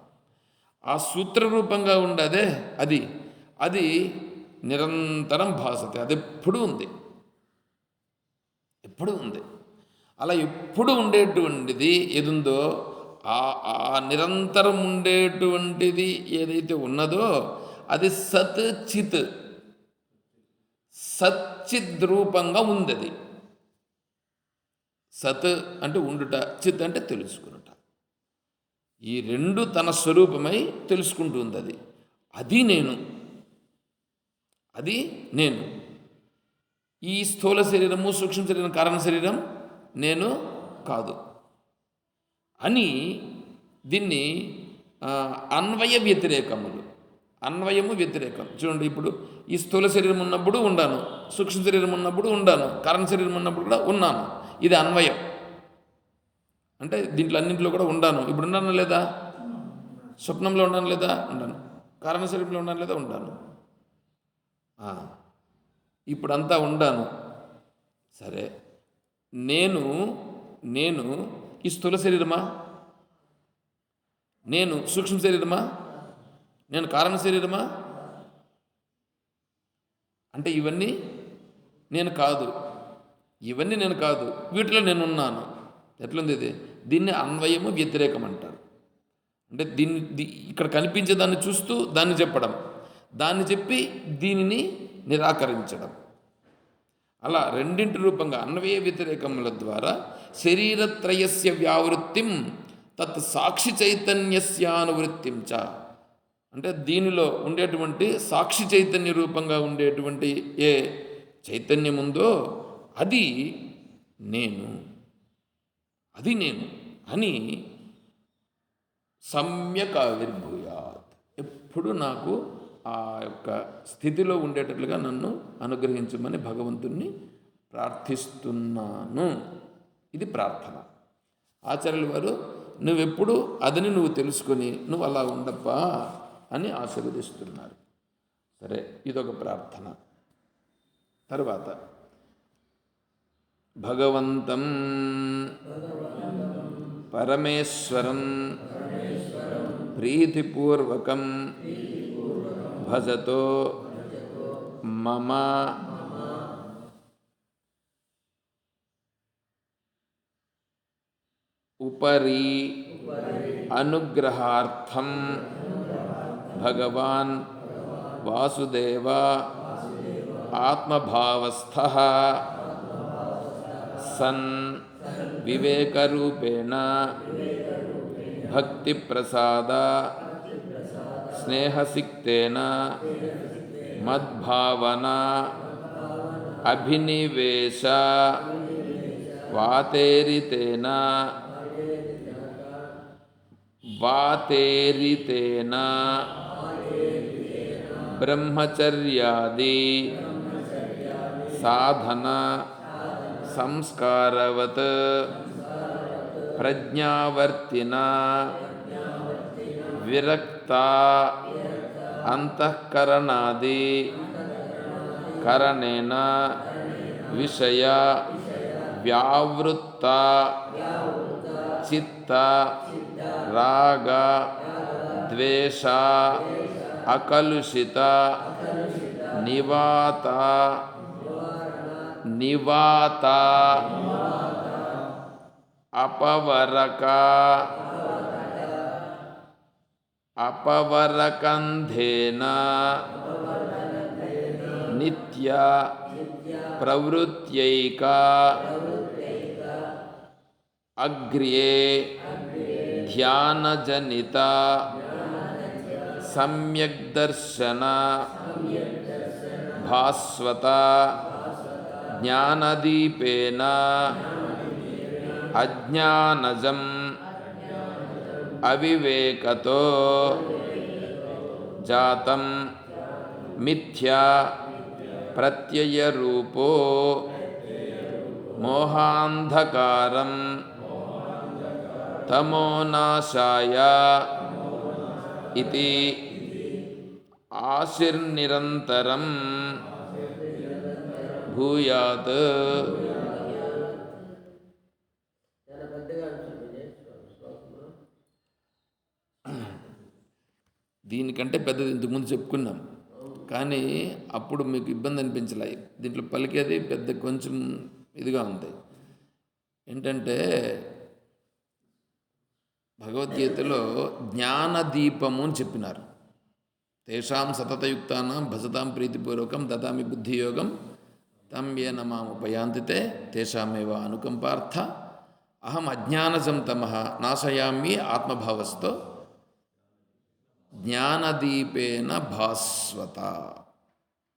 ఆ సూత్ర రూపంగా ఉండదే అది నిరంతరం భాసతే. అది ఎప్పుడూ ఉంది. అలా ఎప్పుడు ఉండేటువంటిది ఏదుందో ఆ నిరంతరం ఉండేటువంటిది ఏదైతే ఉన్నదో అది సచ్చిద్రూపంగా ఉంది. అది సత్ అంటే ఉండుట, చిత్ అంటే తెలుసుకునుట. ఈ రెండు తన స్వరూపమై తెలుసుకుంటుంది. అది నేను. ఈ స్థూల శరీరము, సూక్ష్మ శరీరం, కారణ శరీరం నేను కాదు అని దీన్ని అన్వయ వ్యతిరేకములు. అన్వయము వ్యతిరేకం. చూడండి, ఇప్పుడు ఈ స్థూల శరీరం ఉన్నప్పుడు ఉండాను, సూక్ష్మ శరీరం ఉన్నప్పుడు ఉండాను, కారణ శరీరం ఉన్నప్పుడు కూడా ఉన్నాను. ఇది అన్వయం. అంటే దీంట్లో అన్నింటిలో కూడా ఉండాను. ఇప్పుడు ఉన్నాను లేదా? స్వప్నంలో ఉన్నాను లేదా? ఉండాను. కారణ శరీరంలో ఉన్నాను లేదా? ఉండాను. ఇప్పుడంతా ఉండాను. సరే, నేను నేను ఈ స్థూల శరీరమా? నేను సూక్ష్మ శరీరమా? నేను కారణ శరీరమా? అంటే ఇవన్నీ నేను కాదు. ఇవన్నీ నేను కాదు. వీటిలో నేను ఉన్నాను. ఎట్లుంది ఇది? దీన్ని అన్వయము వ్యతిరేకం అంటారు. అంటే ఇక్కడ కనిపించే దాన్ని చూస్తూ దాన్ని చెప్పడం, దాన్ని చెప్పి దీనిని నిరాకరించడం, అలా రెండింటి రూపంగా అన్వయ వ్యతిరేకముల ద్వారా శరీరత్రయస్య వ్యావృత్తిం తత్ సాక్షి చైతన్యస్యానువృత్తిం చ. అంటే దీనిలో ఉండేటువంటి సాక్షి చైతన్య రూపంగా ఉండేటువంటి ఏ చైతన్యం ఉందో అది నేను అని సమ్యక్ ఆవిర్భూయాత్, ఎప్పుడు నాకు ఆ యొక్క స్థితిలో ఉండేటట్లుగా నన్ను అనుగ్రహించమని భగవంతుణ్ణి ప్రార్థిస్తున్నాను. ఇది ప్రార్థన. ఆచార్యుల వారు నువ్వెప్పుడు అదని నువ్వు తెలుసుకొని నువ్వు అలా ఉండప్పా అని ఆశీర్వదిస్తున్నారు. సరే, ఇదొక ప్రార్థన. తర్వాత భగవంతం పరమేశ్వరం ప్రీతిపూర్వకం భజతో మమ ఉపరి అనుగ్రహార్థం భగవాన్ వాసుదేవ ఆత్మభావస్థః సన్ వివేకరూపేణ భక్తిప్రసాద స్నేహసిక్తేన మద్భావన అభినివేశ వాతేరితేన బ్రహ్మచర్యాది సాధన సంస్కారవత్ ప్రజ్ఞావర్తిన విరక్త అంతఃకరణాది కరణేన విషయ వ్యావృత్త చిత్త రాగ ద్వేష అకలుషిత నివాత అపవరకంధేన నిత్య ప్రవృత్యైక అగ్ర్యే ధ్యానజనిత సమ్యగ్దర్శన భాస్వత జ్ఞానదీపేన అజ్ఞానజం అవివేకతో జాతం మిథ్యా ప్రత్యయరూపో మోహాంధకారం తమోనాశాయ ఇతి ఆశిర్నిరంతరం భూయాత్. దీనికంటే పెద్దది ఇంతకుముందు చెప్పుకున్నాం, కానీ అప్పుడు మీకు ఇబ్బంది అనిపించలే. దీంట్లో పలికేది పెద్ద కొంచెం ఇదిగా ఉంది. ఏంటంటే భగవద్గీతలో జ్ఞానదీపము అని చెప్పినారు. తేషాం సతతయుక్తానాం భజతాం ప్రీతిపూర్వకం దదామి బుద్ధియోగం తం ఏన మాముపయాంతితే తేషామేవ అనుకంపార్థ అహం అజ్ఞానజం తమః నాశయామి ఆత్మభావస్తో జ్ఞానదీపేన భాస్వత.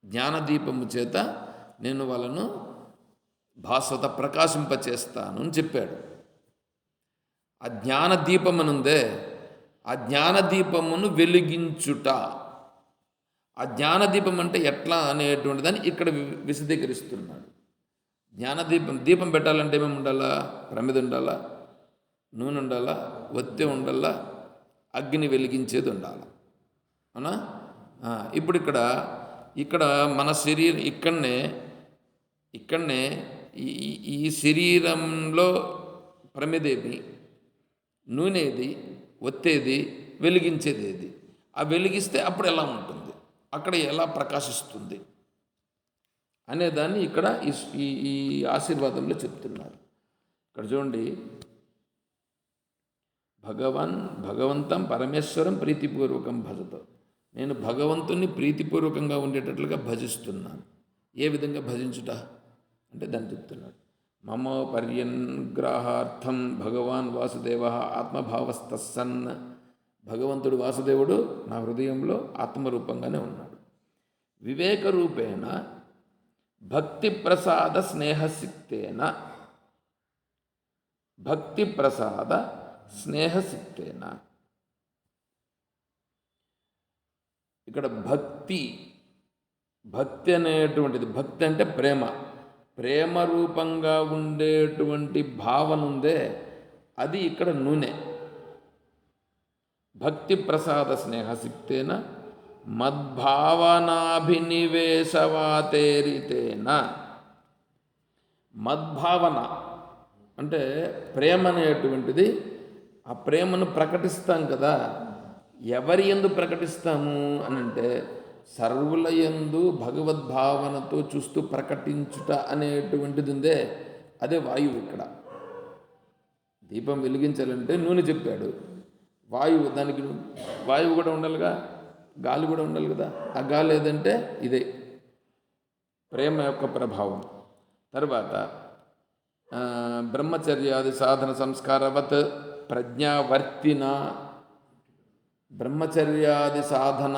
జ్ఞానదీపము చేత నేను వాళ్ళను భాస్వత ప్రకాశింపచేస్తాను అని చెప్పాడు. ఆ జ్ఞానదీపమనుందే, ఆ జ్ఞానదీపమును వెలిగించుట. ఆ జ్ఞానదీపం అంటే ఎట్లా అనేటువంటి దాన్ని ఇక్కడ విశదీకరిస్తున్నాడు. దీపం పెట్టాలంటే ఏమేమి ఉండాలా? ప్రమిద ఉండాలా, నూనె ఉండాలా, ఒత్తి ఉండాలా, అగ్ని వెలిగించేది ఉండాలి. అవునా? ఇప్పుడు ఇక్కడ మన శరీరం ఇక్కడనే ఈ శరీరంలో ప్రమిదేది, నూనెది, ఒత్తేది, వెలిగించేది ఏది? ఆ వెలిగిస్తే అప్పుడు ఎలా ఉంటుంది, అక్కడ ఎలా ప్రకాశిస్తుంది అనేదాన్ని ఇక్కడ ఈ ఆశీర్వాదంలో చెప్తున్నారు. ఇక్కడ చూడండి, భగవంతం పరమేశ్వరం ప్రీతిపూర్వకం భజతో. నేను భగవంతుని ప్రీతిపూర్వకంగా ఉండేటట్లుగా భజిస్తున్నాను. ఏ విధంగా భజించుట అంటే దాన్ని చెప్తున్నాడు. మమ పర్యన్గ్రహార్థం భగవాన్ వాసుదేవ ఆత్మభావస్తస్సన్. భగవంతుడు వాసుదేవుడు నా హృదయంలో ఆత్మరూపంగానే ఉన్నాడు. వివేక రూపేణ భక్తి ప్రసాద స్నేహసిక్తేన, భక్తి ప్రసాద స్నేహసిక్తేన. ఇక్కడ భక్తి అనేటువంటిది, భక్తి అంటే ప్రేమ రూపంగా ఉండేటువంటి భావన ఉందే అది ఇక్కడ నూనె. భక్తి ప్రసాద స్నేహసిక్తేన మద్భావనాభినివేశవాతేరితేన. మద్భావన అంటే ప్రేమ అనేటువంటిది, ఆ ప్రేమను ప్రకటిస్తాం కదా. ఎవరి యందు ప్రకటిస్తాము అని అంటే సర్వుల యందు భగవద్భావనతో చూస్తూ ప్రకటించుట అనేటువంటిది ఉందే, అదే వాయువు. ఇక్కడ దీపం వెలిగించాలంటే నూనె చెప్పాడు, వాయువు, దానికి వాయువు కూడా ఉండాలిగా, గాలి కూడా ఉండాలి కదా. ఆ గాలి ఏదంటే ఇదే ప్రేమ యొక్క ప్రభావం. తర్వాత బ్రహ్మచర్యాది సాధన సంస్కారవత్ ప్రజ్ఞావర్తిన. బ్రహ్మచర్యాది సాధన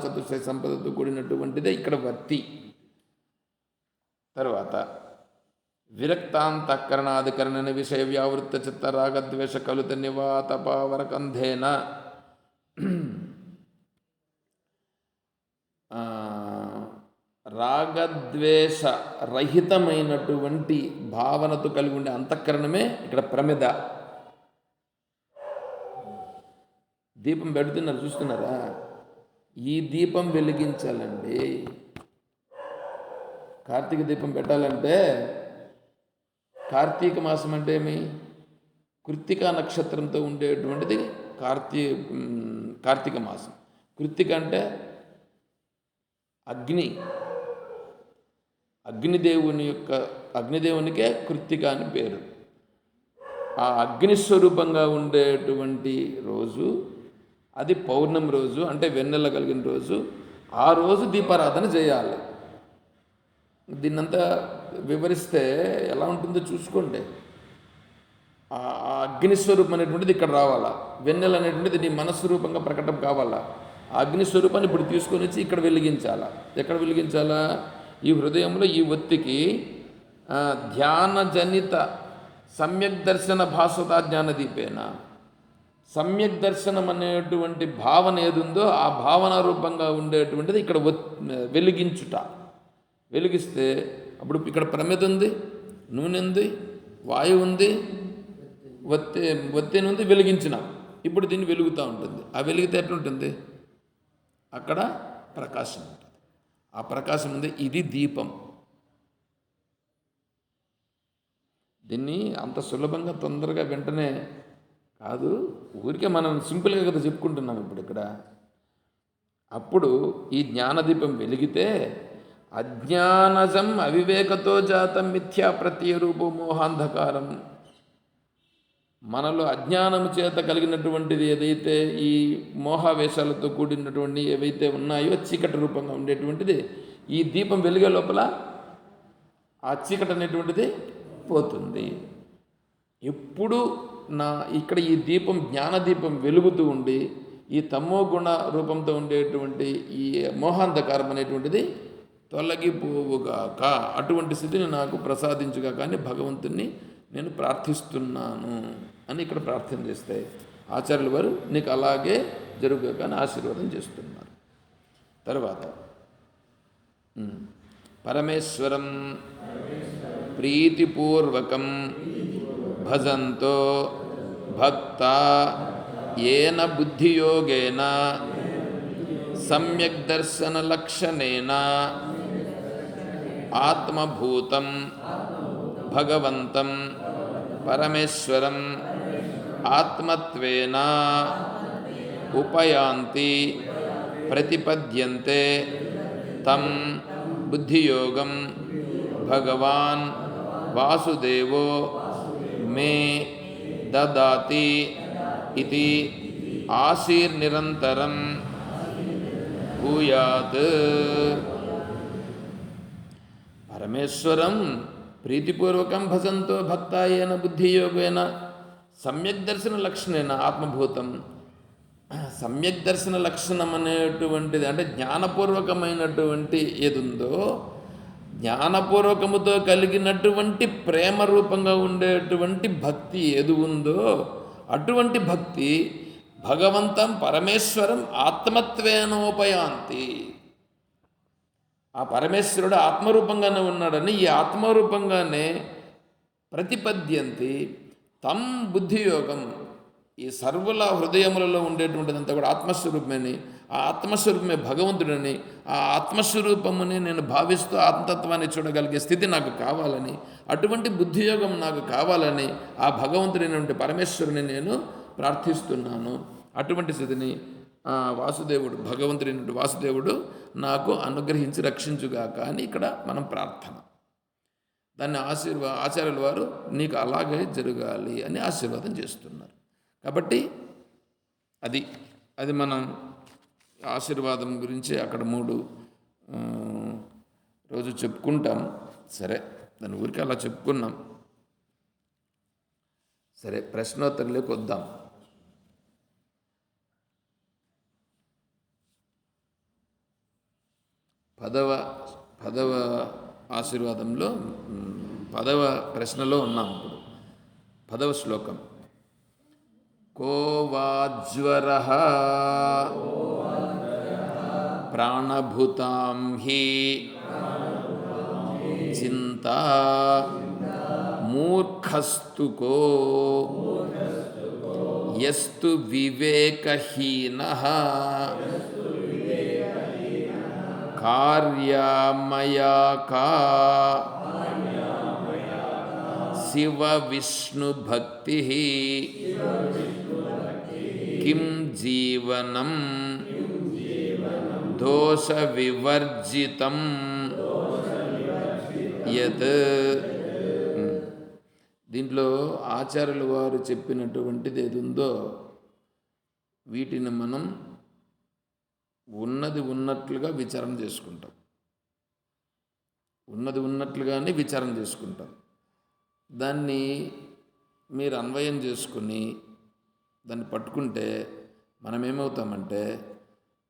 చతుష్టయ సంపదతో కూడినటువంటిదే ఇక్కడ వర్తి. తర్వాత విరక్తాంతఃకరణాధికరణ విషయ వ్యావృత్త చిత్త రాగద్వేష కలుత నివాతపావరకంధేన. రాగద్వేష రహితమైనటువంటి భావనతో కలిగి ఉండే అంతఃకరణమే ఇక్కడ ప్రమిద. దీపం పెడుతున్నారు, చూస్తున్నారా? ఈ దీపం వెలిగించాలండి. కార్తీక దీపం పెట్టాలంటే, కార్తీక మాసం అంటే ఏమి? కృత్తికా నక్షత్రంతో ఉండేటువంటిది కార్తీక మాసం. కృత్తిక అంటే అగ్నిదేవునికే కృత్తిక అని పేరు. ఆ అగ్నిస్వరూపంగా ఉండేటువంటి రోజు అది పౌర్ణమి రోజు, అంటే వెన్నెల కలిగిన రోజు. ఆ రోజు దీపారాధన చేయాలి. దీన్నంతా వివరిస్తే ఎలా ఉంటుందో చూసుకోండి. ఆ అగ్నిస్వరూపం అనేటువంటిది ఇక్కడ రావాలా, వెన్నెల అనేటువంటిది నీ మనస్వరూపంగా ప్రకటన కావాలా. ఆ అగ్నిస్వరూపాన్ని ఇప్పుడు తీసుకొని వచ్చి ఇక్కడ వెలిగించాలా. ఎక్కడ వెలిగించాలా? ఈ హృదయంలో ఈ ఒత్తికి ధ్యానజనిత సమ్యక్ దర్శన భాస్వత జ్ఞానదీపేన. సమ్యక్ దర్శనం అనేటువంటి భావన ఏదుందో ఆ భావన రూపంగా ఉండేటువంటిది ఇక్కడ వెలిగించుట. వెలిగిస్తే అప్పుడు ఇక్కడ ప్రమిద ఉంది, నూనె ఉంది, వాయువు ఉంది, ఒత్తిని ఉంది, వెలిగించినాం. ఇప్పుడు దీన్ని వెలుగుతూ ఉంటుంది. ఆ వెలిగితే ఎట్లుంటుంది? అక్కడ ప్రకాశం ఉంటుంది. ఆ ప్రకాశం ఉంది, ఇది దీపం. దీన్ని అంత సులభంగా తొందరగా వెంటనే కాదు, ఊరికే మనం సింపుల్గా కదా చెప్పుకుంటున్నాం ఇప్పుడు ఇక్కడ. అప్పుడు ఈ జ్ఞానదీపం వెలిగితే అజ్ఞానజం అవివేకతో జాతం మిథ్యా ప్రత్యయ రూపో మోహాంధకారం. మనలో అజ్ఞానము చేత కలిగినటువంటిది ఏదైతే ఈ మోహావేశాలతో కూడినటువంటి ఏవైతే ఉన్నాయో చీకటి రూపంగా ఉండేటువంటిది ఈ దీపం వెలిగే లోపల ఆ చీకటి అనేటువంటిది పోతుంది. ఎప్పుడు ఇక్కడ ఈ దీపం జ్ఞానదీపం వెలుగుతూ ఉండి ఈ తమో గుణ రూపంతో ఉండేటువంటి ఈ మోహాంధకారం అనేటువంటిది తొలగిపోవుగాక. అటువంటి స్థితిని నాకు ప్రసాదించుగా కానీ భగవంతుణ్ణి నేను ప్రార్థిస్తున్నాను అని ఇక్కడ ప్రార్థన చేస్తే ఆచార్యుల వారు నీకు అలాగే జరుగుగా కానీ ఆశీర్వాదం చేస్తున్నారు. తర్వాత పరమేశ్వరం ప్రీతిపూర్వకం భజంతో భక్త ఏన బుద్ధియోగేన సమ్యక్ దర్శన లక్షణేన ఆత్మభూతం భగవంతం పరమేశ్వరం ఆత్మత్వేన ఉపయాంతి ప్రతిపద్యంతే తం బుద్ధియోగం భగవాన్ వాసుదేవో మే దదాతి ఇతి ఆశీర్నిరంతరం భూయాత్. పరమేశ్వరం ప్రీతిపూర్వకం భజంతో భక్తాయేన బుద్ధియోగేన సమ్యక్ దర్శన లక్షణేన ఆత్మభూతం. సమ్యక్ దర్శన లక్షణం అనేటువంటిది అంటే జ్ఞానపూర్వకమైనటువంటి ఏదుందో, జ్ఞానపూర్వకముతో కలిగినటువంటి ప్రేమ రూపంగా ఉండేటువంటి భక్తి ఏది ఉందో అటువంటి భక్తి భగవంతం పరమేశ్వరం ఆత్మత్వేనోపయాంతి. ఆ పరమేశ్వరుడు ఆత్మరూపంగానే ఉన్నాడని ఈ ఆత్మరూపంగానే ప్రతిపద్యంతి తం బుద్ధియోగం. ఈ సర్వుల హృదయములలో ఉండేటువంటిదంతా కూడా ఆత్మస్వరూపమని, ఆ ఆత్మస్వరూపమే భగవంతుడని, ఆ ఆత్మస్వరూపముని నేను భావిస్తూ ఆత్మతత్వాన్ని చూడగలిగే స్థితి నాకు కావాలని, అటువంటి బుద్ధియోగం నాకు కావాలని ఆ భగవంతుడైనటువంటి పరమేశ్వరుని నేను ప్రార్థిస్తున్నాను. అటువంటి స్థితిని వాసుదేవుడు, భగవంతుడైనటువంటి వాసుదేవుడు నాకు అనుగ్రహించి రక్షించుగాక అని ఇక్కడ మనం ప్రార్థన. దాన్ని ఆచార్యుల వారు నీకు అలాగే జరగాలి అని ఆశీర్వాదం చేస్తున్నారు. కాబట్టి అది మనం ఆశీర్వాదం గురించి అక్కడ 3 రోజు చెప్పుకుంటాం. సరే, దాని ఊరికి అలా చెప్పుకున్నాం. సరే, ప్రశ్నోత్తరంలోకి వద్దాం. పదవ ఆశీర్వాదంలో 10వ ప్రశ్నలో ఉన్నాం. ఇప్పుడు 10వ శ్లోకం. కో వాజ్వరః ప్రాణభూతాం హి చింతా మూర్ఖస్తు కో యస్తు వివేకహీనః కార్యామయాకా శివ విష్ణు భక్తి కిం జీవనం దోష వివర్జితం యత్. దీంట్లో ఆచార్యుల వారు చెప్పినటువంటిది ఏది ఉందో వీటిని మనం ఉన్నది ఉన్నట్లుగా విచారణ చేసుకుంటాం. ఉన్నది ఉన్నట్లుగానే విచారణ చేసుకుంటాం. దాన్ని మీరు అన్వయం చేసుకుని దాన్ని పట్టుకుంటే మనం ఏమవుతామంటే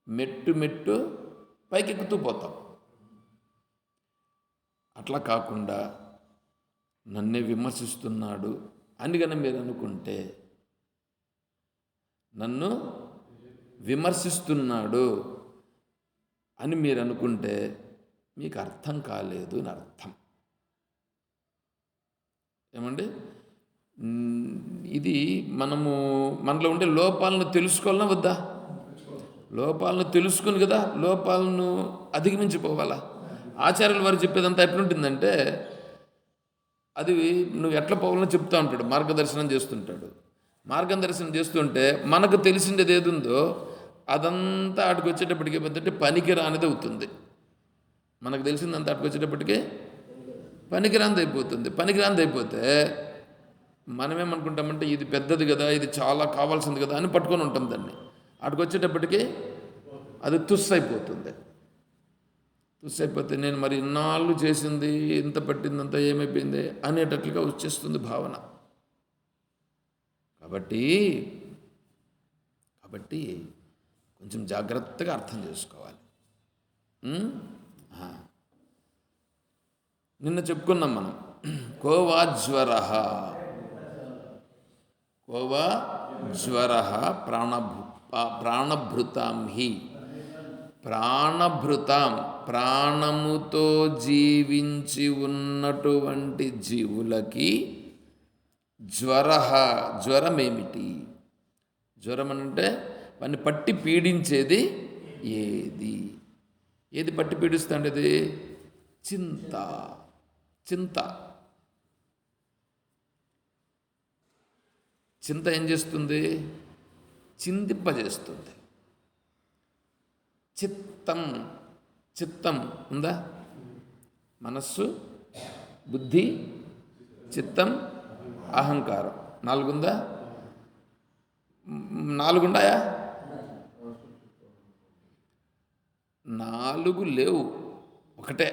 మెట్టు పైకెక్కుతూ పోతాం. అట్లా కాకుండా నన్నే విమర్శిస్తున్నాడు అని కనుక మీరు అనుకుంటే, నన్ను విమర్శిస్తున్నాడు అని మీరు అనుకుంటే మీకు అర్థం కాలేదు అని అర్థం. ఏమండి, ఇది మనలో ఉండే లోపాలను తెలుసుకోవాలన్నా వద్దా? లోపాలను తెలుసుకుని కదా లోపాలను అధిగమించిపోవాలా. ఆచార్యుల వారు చెప్పేదంతా ఎట్లుంటుందంటే, అది నువ్వు ఎట్లా పోవాలని చెప్తా ఉంటాడు, మార్గదర్శనం చేస్తుంటాడు. మార్గదర్శనం చేస్తుంటే మనకు తెలిసిందేది ఏది ఉందో అదంతా ఆడికి వచ్చేటప్పటికి ఏమంటే పనికిరానిది అవుతుంది. మనకు తెలిసిందంతా ఆడికి వచ్చేటప్పటికి పనికిరానిది అయిపోతుంది. పనికిరానిది అయిపోతే మనమేమనుకుంటామంటే ఇది పెద్దది కదా, ఇది చాలా కావాల్సింది కదా అని పట్టుకొని ఉంటాం దాన్ని. ఆడికి వచ్చేటప్పటికి అది తుస్సైపోతుంది. తుస్సైపోతే నేను మరి ఇన్నాళ్ళు చేసింది ఇంత పట్టిందంతా ఏమైపోయింది అనేటట్లుగా వచ్చేస్తుంది భావన. కాబట్టి కొంచెం జాగ్రత్తగా అర్థం చేసుకోవాలి. నిన్న చెప్పుకున్నాం మనం, కోవాజ్వరః ప్రాణభృతాం హి. ప్రాణముతో జీవించి ఉన్నటువంటి జీవులకి జ్వర, జ్వరమేమిటి? జ్వరం అంటే వాడిని పట్టి పీడించేది ఏది? ఏది పట్టి పీడిస్తుండేది? చింత. చింత చింత ఏం చేస్తుంది? చింతింపజేస్తుంది. చిత్తం, చిత్తం ఉందా? మనస్సు, బుద్ధి, చిత్తం, అహంకారం. 4 ఉందా? 4 ఉన్నాయా? 4 లేవు, ఒకటే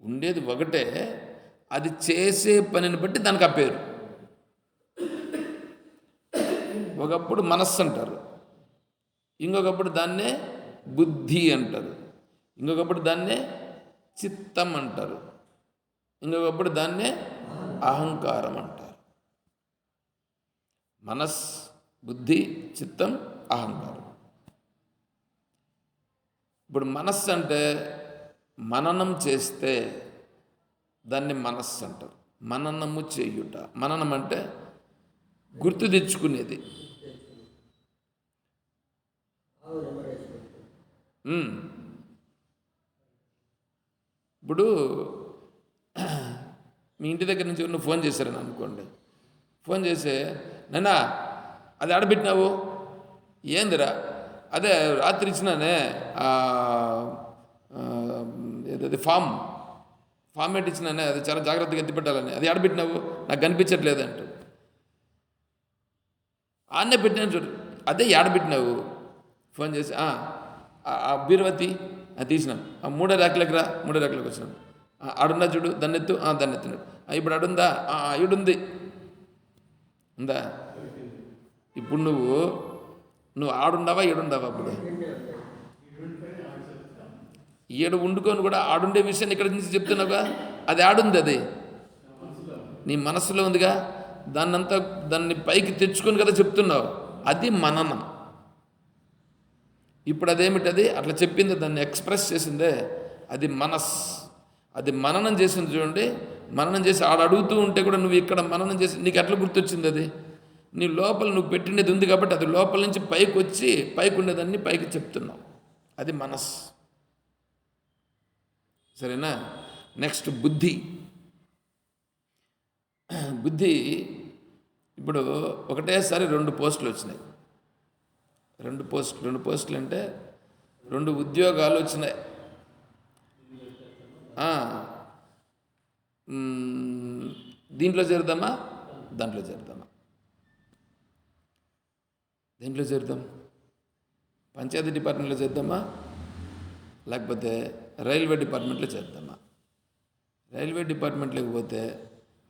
ఉండేది. ఒకటే, అది చేసే పనిని బట్టి దానికి ఆ పేరు. ఒకప్పుడు మనస్సు అంటారు, ఇంకొకప్పుడు దాన్నే బుద్ధి అంటారు, ఇంకొకప్పుడు దాన్నే చిత్తం అంటారు, ఇంకొకప్పుడు దాన్నే అహంకారం అంటారు. మనస్, బుద్ధి, చిత్తం, అహంకారం. ఇప్పుడు మనస్సు అంటే మననం చేస్తే దాన్ని మనస్సు అంటారు. మననము చేయుట. మననం అంటే గుర్తు తెచ్చుకునేది. ఇప్పుడు మీ ఇంటి దగ్గర నుంచి ఎవరు ఫోన్ చేశారని అనుకోండి. ఫోన్ చేసి, నాన్న అది ఆడబెట్టినావు? ఏందిరా? అదే రాత్రి ఇచ్చినానే ఏదది ఫార్మేట్ ఇచ్చినానే, అది చాలా జాగ్రత్తగా ఎత్తిపెట్టాలని, అది ఆడబెట్టినావు? నాకు కనిపించట్లేదు అంటాడు. ఆడనే పెట్టినాను చూడు, అదే ఆడబెట్టినావు? ఫోన్ చేసి బీరువతి అది తీసినాం, 3 ర్యాక్లకు రా, 3 ర్యాక్లకు వచ్చినాం. ఆడుందా చూడు, దాన్నెత్తు, దాన్ని ఎత్తినాడు. ఇప్పుడు ఆడుందా? ఈడుంది. ఉందా? ఇప్పుడు నువ్వు ఆడుండావా ఈడుండావా? అప్పుడు ఈడు వండుకొని కూడా ఆడుండే విషయాన్ని ఇక్కడ నుంచి చెప్తున్నావుగా, అది ఆడుంది, అది నీ మనసులో ఉందిగా, దాన్ని పైకి తెచ్చుకొని కదా చెప్తున్నావు. అది మననం. ఇప్పుడు అదేమిటది? అట్లా చెప్పింది, దాన్ని ఎక్స్ప్రెస్ చేసిందే, అది మనస్. అది మననం చేసింది చూడండి. మననం చేసి అడుగుతూ ఉంటే కూడా నువ్వు ఇక్కడ మననం చేసి నీకు ఎట్లా గుర్తొచ్చింది? అది నీ లోపల నువ్వు పెట్టినది ఉంది కాబట్టి అది లోపల నుంచి పైకి వచ్చి పైకి ఉండేదాన్ని పైకి చెప్తున్నావు. అది మనస్. సరేనా? నెక్స్ట్ బుద్ధి. బుద్ధి ఇప్పుడు ఒకటేసారి 2 పోస్టులు వచ్చినాయి. 2 పోస్టులు అంటే 2 ఉద్యోగాలు వచ్చినాయి. దీంట్లో చేరుదామా, దాంట్లో చేరుదామా? దేంట్లో చేరుదాం? పంచాయతీ డిపార్ట్మెంట్లో చేద్దామా, లేకపోతే రైల్వే డిపార్ట్మెంట్లో చేద్దామా? రైల్వే డిపార్ట్మెంట్లోకి పోతే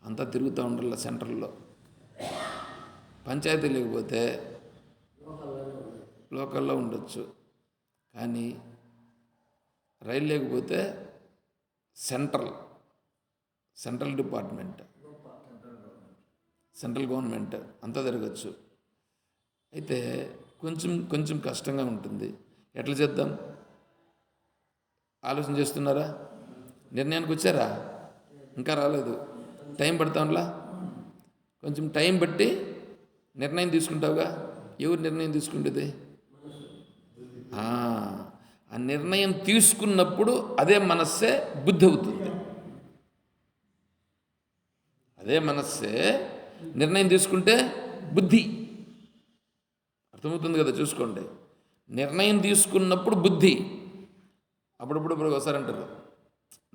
అంతా తిరుగుతూ ఉండాలి సెంట్రల్లో. పంచాయతీ లేకపోతే లోకల్లో ఉండొచ్చు. కానీ రైలు లేకపోతే సెంట్రల్ డిపార్ట్మెంట్, సెంట్రల్ గవర్నమెంట్ అంతా తిరగచ్చు. అయితే కొంచెం కష్టంగా ఉంటుంది. ఎట్లా చేద్దాం? ఆలోచన చేస్తున్నారా? నిర్ణయానికి వచ్చారా? ఇంకా రాలేదు. టైం పడతాంలా. కొంచెం టైం బట్టి నిర్ణయం తీసుకుంటావుగా. ఎవరు నిర్ణయం తీసుకుంటుంది? ఆ నిర్ణయం తీసుకున్నప్పుడు అదే మనస్సే బుద్ధి అవుతుంది. అదే మనస్సే నిర్ణయం తీసుకుంటే బుద్ధి. అర్థమవుతుంది కదా? చూసుకోండి. నిర్ణయం తీసుకున్నప్పుడు బుద్ధి. అప్పుడప్పుడు ఒకసారి అంటారు,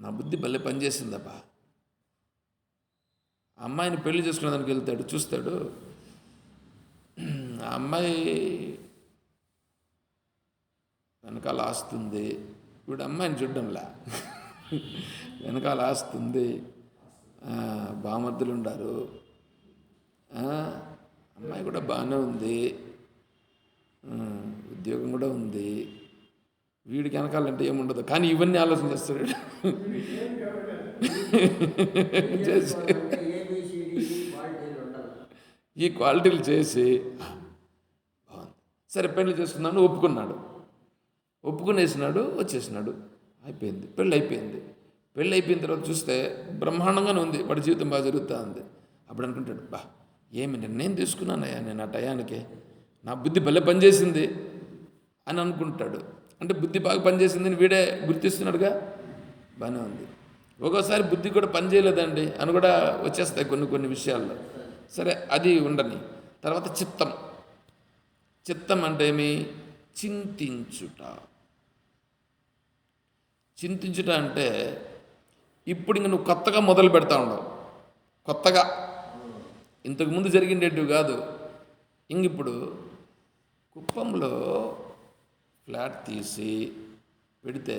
నా బుద్ధి భలే పనిచేసిందబ్బా. అమ్మాయిని పెళ్లి చేసుకునేదానికి వెళ్తాడు, చూస్తాడు, ఆ అమ్మాయి వెనకాల ఆస్తుంది. ఇప్పుడు అమ్మాయిని చూడడంలా, వెనకాల ఆస్తుంది, బామర్దులు ఉండారు, అమ్మాయి కూడా బాగానే ఉంది, ఉద్యోగం కూడా ఉంది, వీడికి వెనకాలంటే ఏముండదు. కానీ ఇవన్నీ ఆలోచన చేస్తాడు. ఈ క్వాలిటీలు చేసి బాగుంది, సరే పెళ్లి చేసుకున్నాను, ఒప్పుకునేసినాడు, వచ్చేసినాడు, అయిపోయింది, పెళ్ళి అయిపోయింది. పెళ్ళి అయిపోయిన తర్వాత చూస్తే బ్రహ్మాండంగానే ఉంది, వాడి జీవితం బాగా జరుగుతూ ఉంది. అప్పుడు అనుకుంటాడు, బా ఏమి నిర్ణయం తీసుకున్నానయ్యా నేను ఆ టయానికి, నా బుద్ధి భలే పనిచేసింది అని అనుకుంటాడు. అంటే బుద్ధి బాగా పనిచేసిందని వీడే గుర్తిస్తున్నాడుగా, బాగానే ఉంది. ఒక్కోసారి బుద్ధి కూడా పనిచేయలేదండి అని కూడా వచ్చేస్తాయి కొన్ని కొన్ని విషయాల్లో. సరే అది ఉండని. తర్వాత చిత్తం. చిత్తం అంటే ఏమి? చింతించుట. చింతించుట అంటే ఇప్పుడు ఇంక నువ్వు కొత్తగా మొదలు పెడతా ఉండవు, కొత్తగా ఇంతకుముందు జరిగిండేటివి కాదు. ఇంగిప్పుడు కుప్పంలో ఫ్లాట్ తీసి పెడితే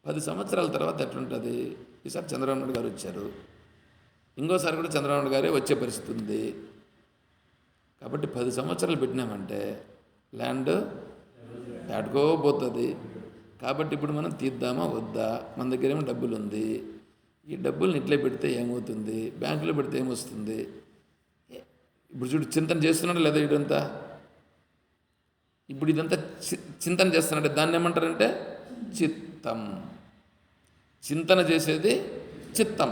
10 సంవత్సరాల తర్వాత ఎట్లుంటుంది? ఈసారి చంద్రబాబు నాయుడు గారు వచ్చారు, ఇంకోసారి కూడా చంద్రబాబు నాయుడు గారే వచ్చే పరిస్థితి ఉంది. కాబట్టి 10 సంవత్సరాలు పెట్టినామంటే ల్యాండ్ దాటుకోపోతుంది. కాబట్టి ఇప్పుడు మనం తీద్దామా వద్దా? మన దగ్గర ఏమో డబ్బులు ఉంది, ఈ డబ్బుల్ని ఇట్లే పెడితే ఏమవుతుంది, బ్యాంకులో పెడితే ఏమొస్తుంది? ఇప్పుడు చూడు, చింతన చేస్తున్నాడు లేదా ఇదంతా? ఇప్పుడు ఇదంతా చింతన చేస్తున్నాడు, దాన్ని ఏమంటారంటే చిత్తం. చింతన చేసేది చిత్తం.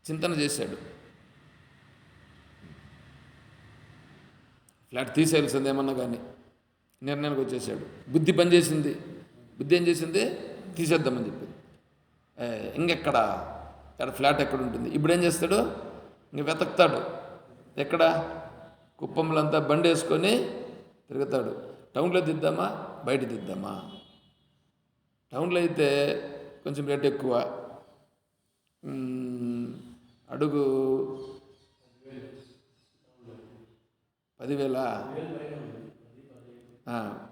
చింతన చేశాడు, ఫ్లాట్ తీసేయాల్సింది ఏమన్నా కానీ నిర్ణయానికి వచ్చేసాడు. బుద్ధి పనిచేసింది. బుద్ధి ఏం చేసింది? తీసేద్దామని చెప్పింది. ఇంకెక్కడ ఫ్లాట్ ఎక్కడ ఉంటుంది? ఇప్పుడు ఏం చేస్తాడు? ఇంక వెతుకుతాడు. ఎక్కడ? కుప్పంలో అంతా బండి వేసుకొని తిరుగుతాడు. టౌన్లో దిద్దామా, బయట దిద్దామా? టౌన్లో అయితే కొంచెం రేట్ ఎక్కువ, అడుగు 10,000,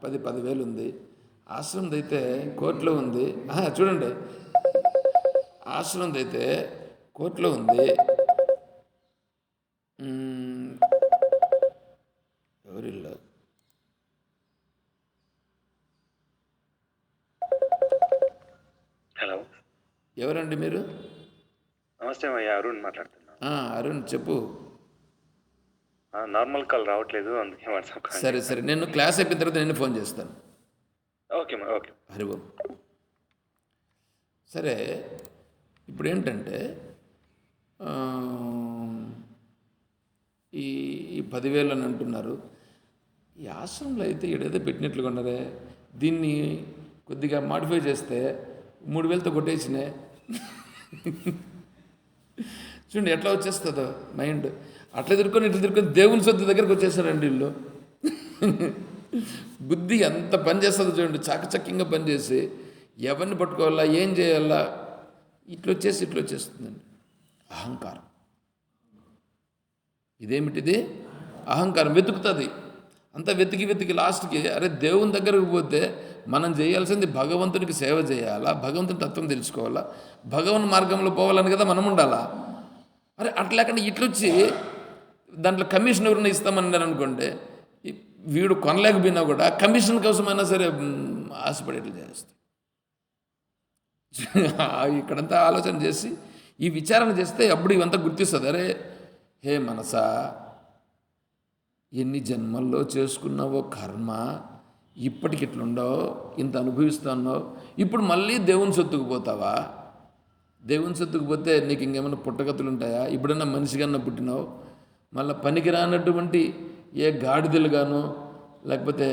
10,000 ఉంది. ఆశ్రమంది అయితే కోర్టులో ఉంది. చూడండి, ఆశ్రమంది అయితే కోర్టులో ఉంది. ఎవరిల్లు? హలో, ఎవరండి మీరు? నమస్తే అయ్యా, అరుణ్ మాట్లాడుతున్నా. అరుణ్ చెప్పు. నార్మల్ కాల్ రావట్లేదు, అందుకే వాట్సాప్ కాల్. సరే సరే, నేను క్లాస్ అయిపోయిన తర్వాత నేను ఫోన్ చేస్తాను. Okay okay. హరి ఓం. సరే, ఇప్పుడు ఏంటంటే ఈ 10,000 అని అంటున్నారు. ఈ ఆశ్రమంలో అయితే ఏడేదో పెట్టినట్లుగా ఉన్నారే, దీన్ని కొద్దిగా మాడిఫై చేస్తే 3,000తో కొట్టేసినే. చూడండి ఎట్లా వచ్చేస్తుందో మైండ్. అట్లా తిరుక్కొని ఇట్లా తిరుక్కొని దేవుని సొత్తు దగ్గరికి వచ్చేసారండి వీళ్ళు. బుద్ధి ఎంత పని చేస్తుందో చూడండి, చాకచక్యంగా పనిచేసి ఎవరిని పట్టుకోవాలా, ఏం చేయాలా, ఇట్లా వచ్చేస్తుందండి అహంకారం. ఇదేమిటిది? అహంకారం. వెతుకుతుంది అంతా, వెతికి లాస్ట్కి అరే దేవుని దగ్గరకు పోతే మనం చేయాల్సింది భగవంతునికి సేవ చేయాలా, భగవంతుని తత్వం తెలుసుకోవాలా, భగవన్ మార్గంలో పోవాలని కదా మనం ఉండాలా. అరే అట్లా లేకుండా ఇట్లొచ్చి దాంట్లో కమిషన్ ఎవరైనా ఇస్తామన్నారు అనుకోండి, వీడు కొనలేకపోయినా కూడా కమిషన్ కోసమైనా సరే ఆశపడేట్లు చేస్తాం. ఇక్కడంతా ఆలోచన చేసి ఈ విచారణ చేస్తే అప్పుడు ఇవంతా గుర్తిస్తుంది. అరే హే మనసా, ఎన్ని జన్మల్లో చేసుకున్నావో కర్మ, ఇప్పటికి ఇట్లుండవు, ఇంత అనుభవిస్తున్నావు, ఇప్పుడు మళ్ళీ దేవుని సొత్తుకు పోతావా? దేవుని సొత్తుకు పోతే నీకు ఇంకేమైనా పుట్టగతులు ఉంటాయా? ఇప్పుడన్నా మనిషిగానే పుట్టినావు, మళ్ళీ పనికి రానటువంటి ఏ గాడిదలు గానో, లేకపోతే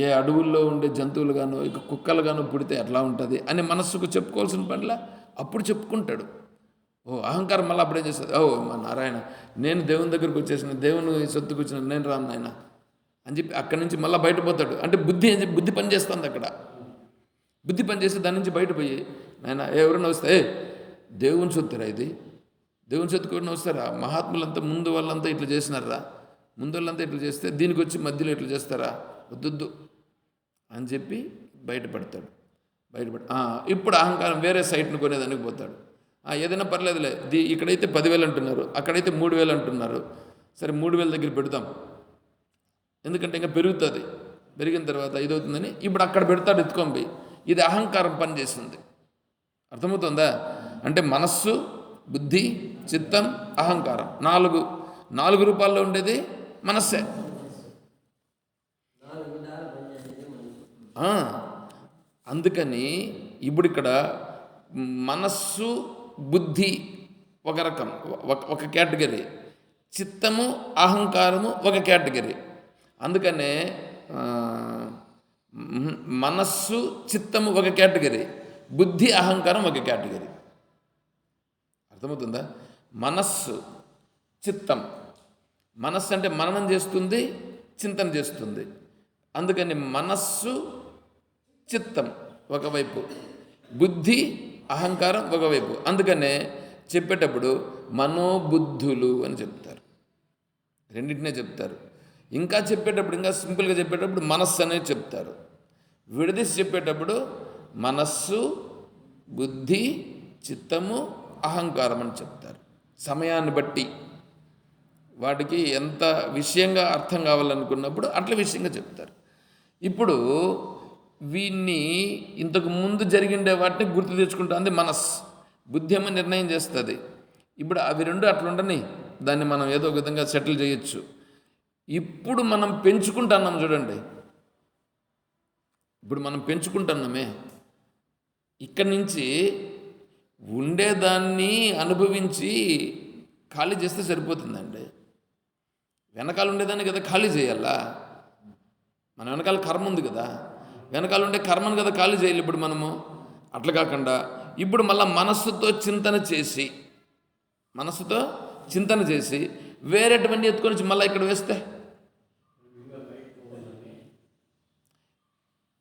ఏ అడవుల్లో ఉండే జంతువులు గానో, ఇక కుక్కలు గానో పుడితే ఎట్లా ఉంటుంది అని మనస్సుకు చెప్పుకోవాల్సిన పనిలా అప్పుడు చెప్పుకుంటాడు. అహంకారం మళ్ళీ అప్పుడేం చేస్తుంది? మా నారాయణ, నేను దేవుని దగ్గరికి వచ్చేసిన, దేవుని సొత్తుకు వచ్చిన, నేను రాను నాయన అని చెప్పి అక్కడి నుంచి మళ్ళీ బయటపోతాడు. అంటే బుద్ధి పని చేస్తుంది అక్కడ. బుద్ధి పని చేస్తే దాని నుంచి బయటపోయి, నాయన ఎవరైనా వస్తే దేవుని సొత్తురా ఇది, దేవుని సొత్తుకు ఎవరైనా వస్తారా? మహాత్ములంతా ముందు వాళ్ళంతా ఇట్లా చేసినారా, ముందు వాళ్ళంతా ఇట్లా చేస్తే దీనికి వచ్చి మధ్యలో ఇట్లా చేస్తారా? వద్దు అని చెప్పి బయటపడతాడు. ఇప్పుడు అహంకారం వేరే సైట్ను కొనేదానికి పోతాడు. ఏదైనా పర్లేదులే, ఇక్కడైతే 10,000 అంటున్నారు, అక్కడైతే 3,000 అంటున్నారు, సరే 3,000 దగ్గర పెడతాం, ఎందుకంటే ఇంకా పెరుగుతుంది, పెరిగిన తర్వాత ఇదవుతుందని ఇప్పుడు అక్కడ పెడతాడు ఎత్తుకొని. ఇది అహంకారం పనిచేస్తుంది. అర్థమవుతుందా? అంటే మనస్సు, బుద్ధి, చిత్తం, అహంకారం, 4 రూపాల్లో ఉండేది మనస్సే. అందుకని ఇప్పుడు ఇక్కడ మనస్సు, బుద్ధి ఒక రకం, ఒక కేటగిరీ. చిత్తము అహంకారము ఒక కేటగిరీ. అందుకనే మనస్సు చిత్తము ఒక కేటగిరీ, బుద్ధి అహంకారం ఒక కేటగిరీ. అర్థమవుతుందా? మనస్సు చిత్తం. మనస్సు అంటే మననం చేస్తుంది, చింతన చేస్తుంది. అందుకని మనస్సు చిత్తం ఒకవైపు, బుద్ధి అహంకారం ఒకవైపు. అందుకనే చెప్పేటప్పుడు మనోబుద్ధులు అని చెప్తారు, రెండింటినే చెప్తారు. ఇంకా చెప్పేటప్పుడు, ఇంకా సింపుల్గా చెప్పేటప్పుడు మనస్సు అనేది చెప్తారు. విడదీసి చెప్పేటప్పుడు మనస్సు, బుద్ధి, చిత్తము, అహంకారం అని చెప్తారు. సమయాన్ని బట్టి వాటికి ఎంత విషయంగా అర్థం కావాలనుకున్నప్పుడు అట్లా విషయంగా చెప్తారు. ఇప్పుడు వీన్ని ఇంతకు ముందు జరిగిండే వాటిని గుర్తు తెచ్చుకుంటుంది మనస్సు. బుద్ధి ఏమో నిర్ణయం చేస్తుంది. ఇప్పుడు అవి రెండు అట్లుండని, దాన్ని మనం ఏదో ఒక విధంగా సెటిల్ చేయొచ్చు. ఇప్పుడు మనం పెంచుకుంటున్నాం చూడండి, ఇప్పుడు మనం పెంచుకుంటున్నామే. ఇక్కడి నుంచి ఉండేదాన్ని అనుభవించి ఖాళీ చేస్తే సరిపోతుందండి. వెనకాల ఉండేదాన్ని కదా ఖాళీ చేయాలా. మన వెనకాల కర్మ ఉంది కదా, వెనకాల ఉండే కర్మను కదా ఖాళీ చేయాలి ఇప్పుడు మనము. అట్లా కాకుండా ఇప్పుడు మళ్ళీ మనస్సుతో చింతన చేసి వేరేటువంటి ఎత్తుకొని మళ్ళీ ఇక్కడ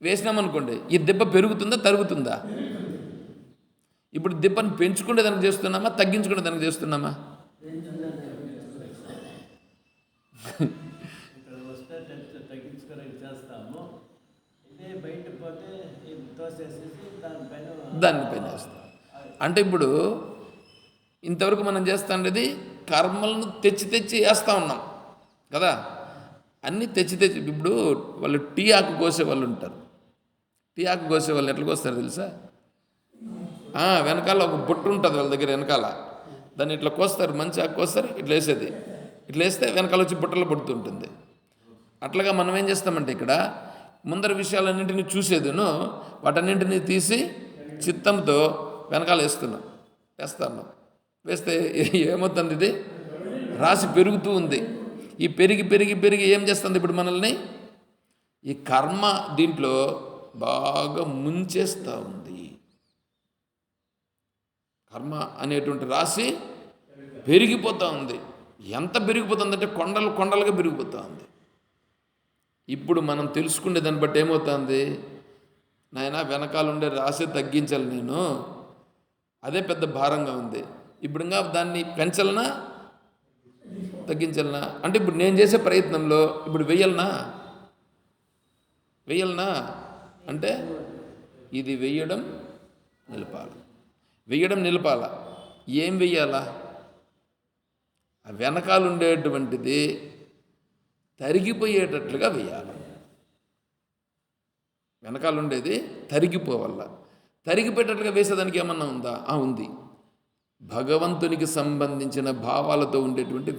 వేసినామనుకోండి, ఈ దెబ్బ పెరుగుతుందా తరుగుతుందా? ఇప్పుడు దెబ్బను పెంచుకునే దానికి చేస్తున్నామా, తగ్గించుకునే దానికి చేస్తున్నామా? దానిపైన వేస్తాం. అంటే ఇప్పుడు ఇంతవరకు మనం చేస్తాండేది కర్మలను తెచ్చి వేస్తూ ఉన్నాం కదా, అన్నీ తెచ్చి. ఇప్పుడు వాళ్ళు టీ ఆకు కోసే వాళ్ళు ఉంటారు. టీ ఆకు కోసే వాళ్ళు ఎట్లా కోస్తారు తెలుసా? వెనకాల ఒక బుట్ట ఉంటుంది వాళ్ళ దగ్గర వెనకాల, దాన్ని ఇట్లా కోస్తారు, మంచి ఆకు కోస్తారు, ఇట్లా వేసేది. ఇట్లా వేస్తే వెనకాల వచ్చి బుట్టలో పడుతుంటుంది. అట్లాగా మనం ఏం చేస్తామంటే ఇక్కడ ముందర విషయాలన్నింటినీ చూసేదును వాటన్నింటినీ తీసి చిత్తంతో వెనకాల వేస్తాను. వేస్తే ఏమవుతుంది? ఇది రాశి పెరుగుతూ ఉంది. ఈ పెరిగి ఏం చేస్తుంది ఇప్పుడు మనల్ని? ఈ కర్మ దీంట్లో బాగా ముంచేస్తూ ఉంది. కర్మ అనేటువంటి రాశి పెరిగిపోతూ ఉంది. ఎంత పెరిగిపోతుందంటే కొండలుగా పెరిగిపోతూ ఉంది. ఇప్పుడు మనం తెలుసుకునే దాన్ని బట్టి ఏమవుతుంది? నాయన వెనకాల ఉండే రాశి తగ్గించాలి, నేను అదే పెద్ద భారంగా ఉంది. ఇప్పుడు ఇంకా దాన్ని పెంచాలనా తగ్గించాలనా? అంటే ఇప్పుడు నేను చేసే ప్రయత్నంలో ఇప్పుడు వెయ్యాలనా అంటే ఇది వెయ్యడం నిలపాల. ఏం వెయ్యాలా? ఆ వెనకాల ఉండేటువంటిది తరిగిపోయేటట్లుగా వెయ్యాలి. వెనకాల ఉండేది తరిగిపోవాల. తరిగిపోయేటట్లుగా వేసేదానికి ఏమన్నా ఉందా? ఉంది. భగవంతునికి సంబంధించిన భావాలతో ఉండేటువంటి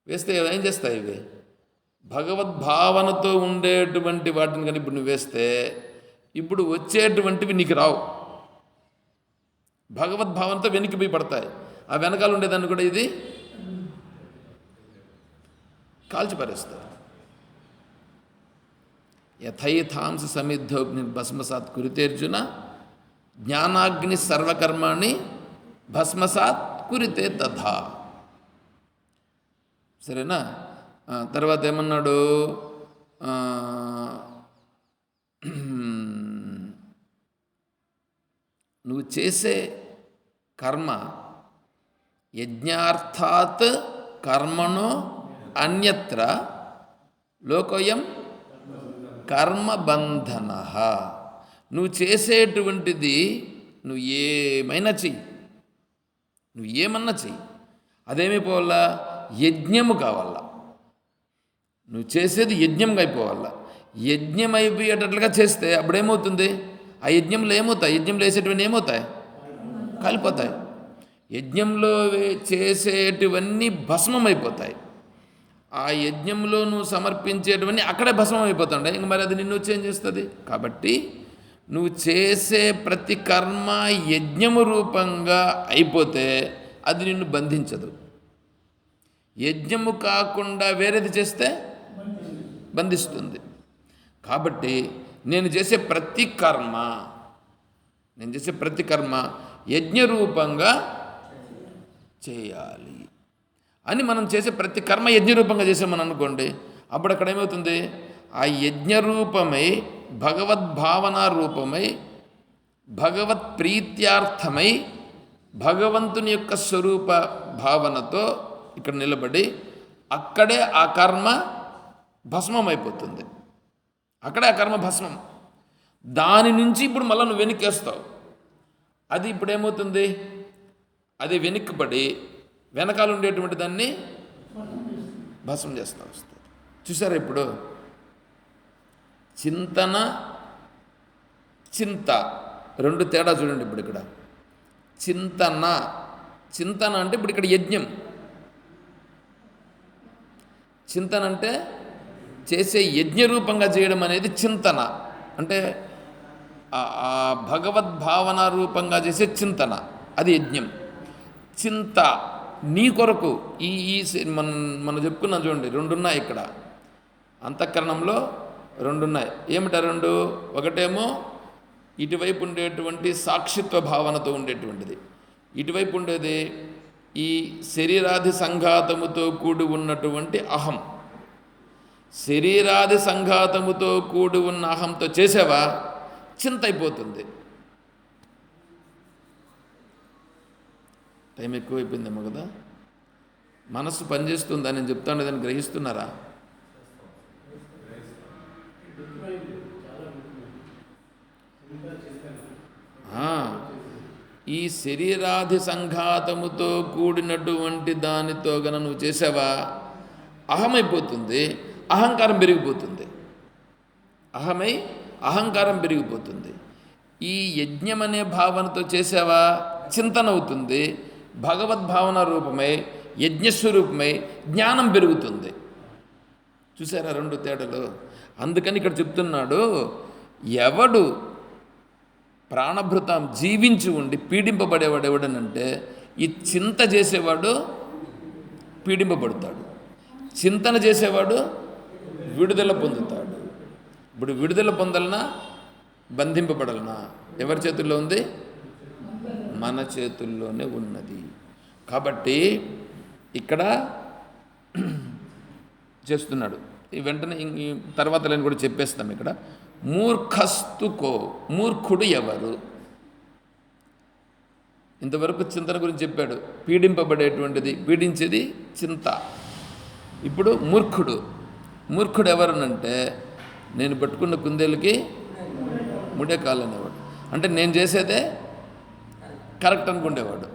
వేస్తే ఏం చేస్తాయి? ఇవి భగవద్భావనతో ఉండేటువంటి వాటిని కానీ ఇప్పుడు నువ్వు వేస్తే ఇప్పుడు వచ్చేటువంటివి నీకు రావు. భగవద్భావనతో వెనక్కిపోయి పడతాయి. ఆ వెనకాల ఉండేదాన్ని కూడా ఇది కాల్చిపారేస్తారు. యథైథాంస సమిద్ధోగ్ని భస్మసాత్ కురితేర్జున, జ్ఞానాగ్ని సర్వకర్మాణి భస్మసాత్ కురితే తథా. సరేనా? తర్వాత ఏమన్నాడు? నువ్వు చేసే కర్మ యజ్ఞార్థాత్ కర్మణో అన్యత్ర లోకోయం కర్మబంధన. నువ్వు చేసేటువంటిది నువ్వు ఏమన్నా చెయ్యి, అదేమైపోవాలా? యజ్ఞము కావాలా. నువ్వు చేసేది యజ్ఞంగా అయిపోవాలా. యజ్ఞం అయిపోయేటట్లుగా చేస్తే అప్పుడేమవుతుంది? ఆ యజ్ఞంలో ఏమవుతాయి? యజ్ఞంలో వేసేటివన్నీ ఏమవుతాయి? కాలిపోతాయి. యజ్ఞంలో చేసేటివన్నీ భస్మం అయిపోతాయి. ఆ యజ్ఞంలో నువ్వు సమర్పించేటివన్నీ అక్కడే భస్మం అయిపోతాయి. ఇంక మరి అది నిన్ను వచ్చి ఏం చేస్తుంది? కాబట్టి నువ్వు చేసే ప్రతి కర్మ యజ్ఞము రూపంగా అయిపోతే అది నిన్ను బంధించదు. యజ్ఞము కాకుండా వేరేది చేస్తే బంధిస్తుంది. కాబట్టి నేను చేసే ప్రతి కర్మ యజ్ఞరూపంగా చేయాలి అని మనం చేసే ప్రతి కర్మ యజ్ఞరూపంగా చేసామని అనుకోండి, అప్పుడు అక్కడ ఏమవుతుంది? ఆ యజ్ఞరూపమై భగవద్భావన రూపమై భగవత్ ప్రీత్యార్థమై భగవంతుని యొక్క స్వరూప భావనతో ఇక్కడ నిలబడి అక్కడే ఆ కర్మ భస్మం అయిపోతుంది. అక్కడే ఆ కర్మ భస్మం. దాని నుంచి ఇప్పుడు మళ్ళీ నువ్వు వెనక్కేస్తావు. అది ఇప్పుడు ఏమవుతుంది? అది వెనక్కిపడి వెనకాల ఉండేటువంటి దాన్ని భస్మం చేస్తూ వస్తుంది. చూసారా ఇప్పుడు? చింతన, చింత రెండు తేడా చూడండి. ఇప్పుడు ఇక్కడ చింతన అంటే ఇప్పుడు ఇక్కడ యజ్ఞం. చింతన అంటే చేసే యజ్ఞరూపంగా చేయడం అనేది చింతన. అంటే ఆ భగవద్భావన రూపంగా చేసే చింతన, అది యజ్ఞం. చింత నీ కొరకు ఈ మనం చెప్పుకున్నాం చూడండి, రెండున్నాయి ఇక్కడ. అంతఃకరణంలో రెండున్నాయి. ఏమిటా రెండు? ఒకటేమో ఇటువైపు ఉండేటువంటి సాక్షిత్వ భావనతో ఉండేటువంటిది, ఇటువైపు ఉండేది ఈ శరీరాది సంఘాతముతో కూడి ఉన్నటువంటి అహం. శరీరాది సంఘాతముతో కూడి ఉన్న అహంతో చేసావా చింత అయిపోతుంది. టైం ఎక్కువైపోయిందేమో కదా. మనస్సు పనిచేస్తుందా? నేను చెప్తాను, ఏదైనా గ్రహిస్తున్నారా? ఈ శరీరాది సంఘాతముతో కూడినటువంటి దానితో గన నువ్వు చేసావా అహమైపోతుంది, అహంకారం పెరిగిపోతుంది. అహంకారం పెరిగిపోతుంది. ఈ యజ్ఞం అనే భావనతో చేసావా చింతన అవుతుంది, భగవద్భావన రూపమై యజ్ఞస్వరూపమై జ్ఞానం పెరుగుతుంది. చూసారా రెండు తేడాలు? అందుకని ఇక్కడ చెప్తున్నాడు, ఎవడు ప్రాణభృతం జీవించి ఉండి పీడింపబడేవాడు ఎవడనంటే ఈ చింత చేసేవాడు పీడింపబడతాడు, చింతన చేసేవాడు విడుదల పొందుతాడు. ఇప్పుడు విడుదల పొందాలనా బంధింపబడాలనా ఎవరి చేతుల్లో ఉంది? మన చేతుల్లోనే ఉన్నది. కాబట్టి ఇక్కడ చేస్తున్నాడు. ఈ వెంటనే ఈ తర్వాత నేను కూడా చెప్పేస్తాం. ఇక్కడ మూర్ఖస్తుకో, మూర్ఖుడు ఎవరు? ఇంతవరకు చింతన గురించి చెప్పాడు, పీడింపబడేటువంటిది, పీడించేది చింత. ఇప్పుడు మూర్ఖుడు ఎవరనంటే నేను పట్టుకున్న కుందేలుకి ముడే కాలు అనేవాడు. అంటే నేను చేసేదే కరెక్ట్ అనుకునేవాడు,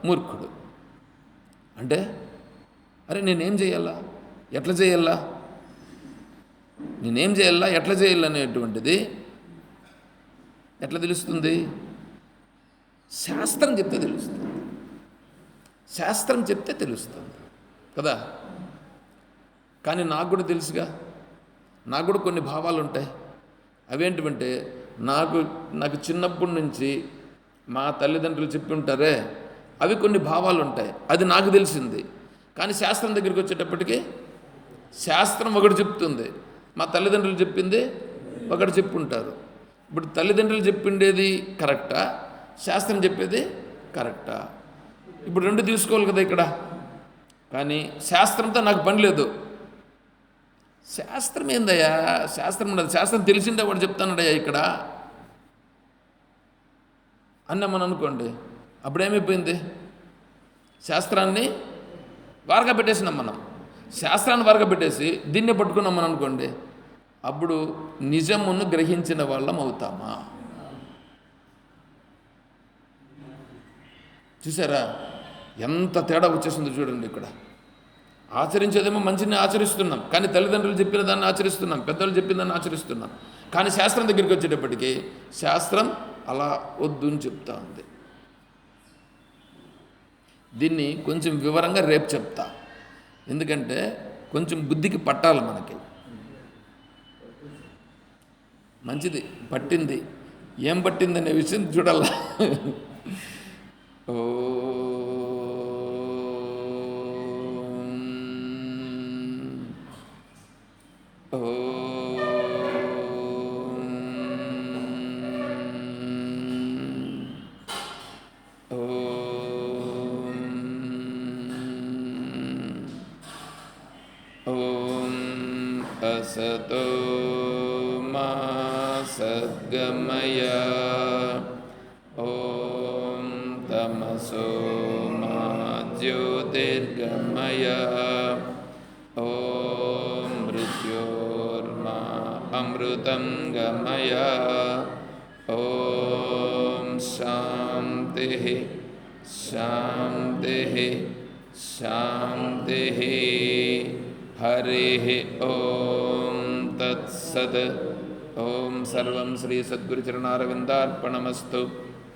మూర్ఖుడు. అంటే అరే నేనేం చేయాలా, ఎట్లా చేయాలా అనేటువంటిది ఎట్లా తెలుస్తుంది? శాస్త్రం చెప్తే తెలుస్తుంది కదా. కానీ నాకు కూడా తెలుసుగా, నాకు కూడా కొన్ని భావాలు ఉంటాయి. అవేంటివంటే నాకు చిన్నప్పటి నుంచి మా తల్లిదండ్రులు చెప్పి ఉంటారే, అవి కొన్ని భావాలు ఉంటాయి. అది నాకు తెలిసింది. కానీ శాస్త్రం దగ్గరికి వచ్చేటప్పటికి శాస్త్రం ఒకటి చెప్తుంది, మా తల్లిదండ్రులు చెప్పింది ఒకటి చెప్పుంటారు. ఇప్పుడు తల్లిదండ్రులు చెప్పిండేది కరెక్టా, శాస్త్రం చెప్పేది కరెక్టా? ఇప్పుడు రెండు తీసుకోవాలి కదా ఇక్కడ. కానీ శాస్త్రంతో నాకు పని లేదు. శాస్త్రం ఏందయ్యా, శాస్త్రం ఉండదు. శాస్త్రం తెలిసిండే వాడు చెప్తానడయ్యా ఇక్కడ అన్నామని అనుకోండి, అప్పుడేమైపోయింది? శాస్త్రాన్ని వారగా పెట్టేసినాం మనం. శాస్త్రాన్ని వారగా పెట్టేసి దీన్నే పట్టుకున్నాం మనం అనుకోండి, అప్పుడు నిజమును గ్రహించిన వాళ్ళం అవుతామా? చూసారా ఎంత తేడా వచ్చేసిందో చూడండి. ఇక్కడ ఆచరించేదేమో మంచిని ఆచరిస్తున్నాం, కానీ తల్లిదండ్రులు చెప్పిన దాన్ని ఆచరిస్తున్నాం, పెద్దలు చెప్పిన దాన్ని ఆచరిస్తున్నాం. కానీ శాస్త్రం దగ్గరికి వచ్చేటప్పటికి శాస్త్రం అలా వద్దు అని చెప్తా ఉంది. దీన్ని కొంచెం వివరంగా రేపు చెప్తా, ఎందుకంటే కొంచెం బుద్ధికి పట్టాలి మనకి. మంచిది, పట్టింది. ఏం పట్టిందనే విషయం చూడాల. ఓ ఓం అసతో మా సద్గమయ, ఓం తమసో మా జ్యోతిర్గమయ, ఓం మృత్యోర్మా అమృతం గమయ, ఓం శాంతి శాంతి శాంతి. హరి ఓం తత్సత్. ఓం సర్వం శ్రీ సద్గురు చరణారవిందార్పణమస్తు.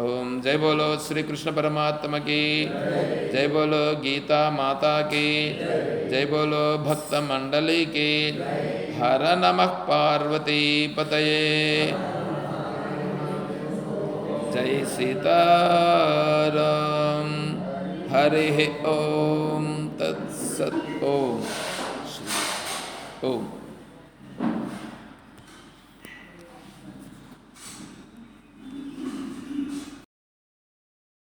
ఓం జై బోలో శ్రీకృష్ణ పరమాత్మ की జై, బోలో గీతా మాతా की జై, బోలో భక్త మండలి की హర నమః పార్వతీ పతయే. జై సీతారాం. హరి ఓం తత్సత్. ఓం.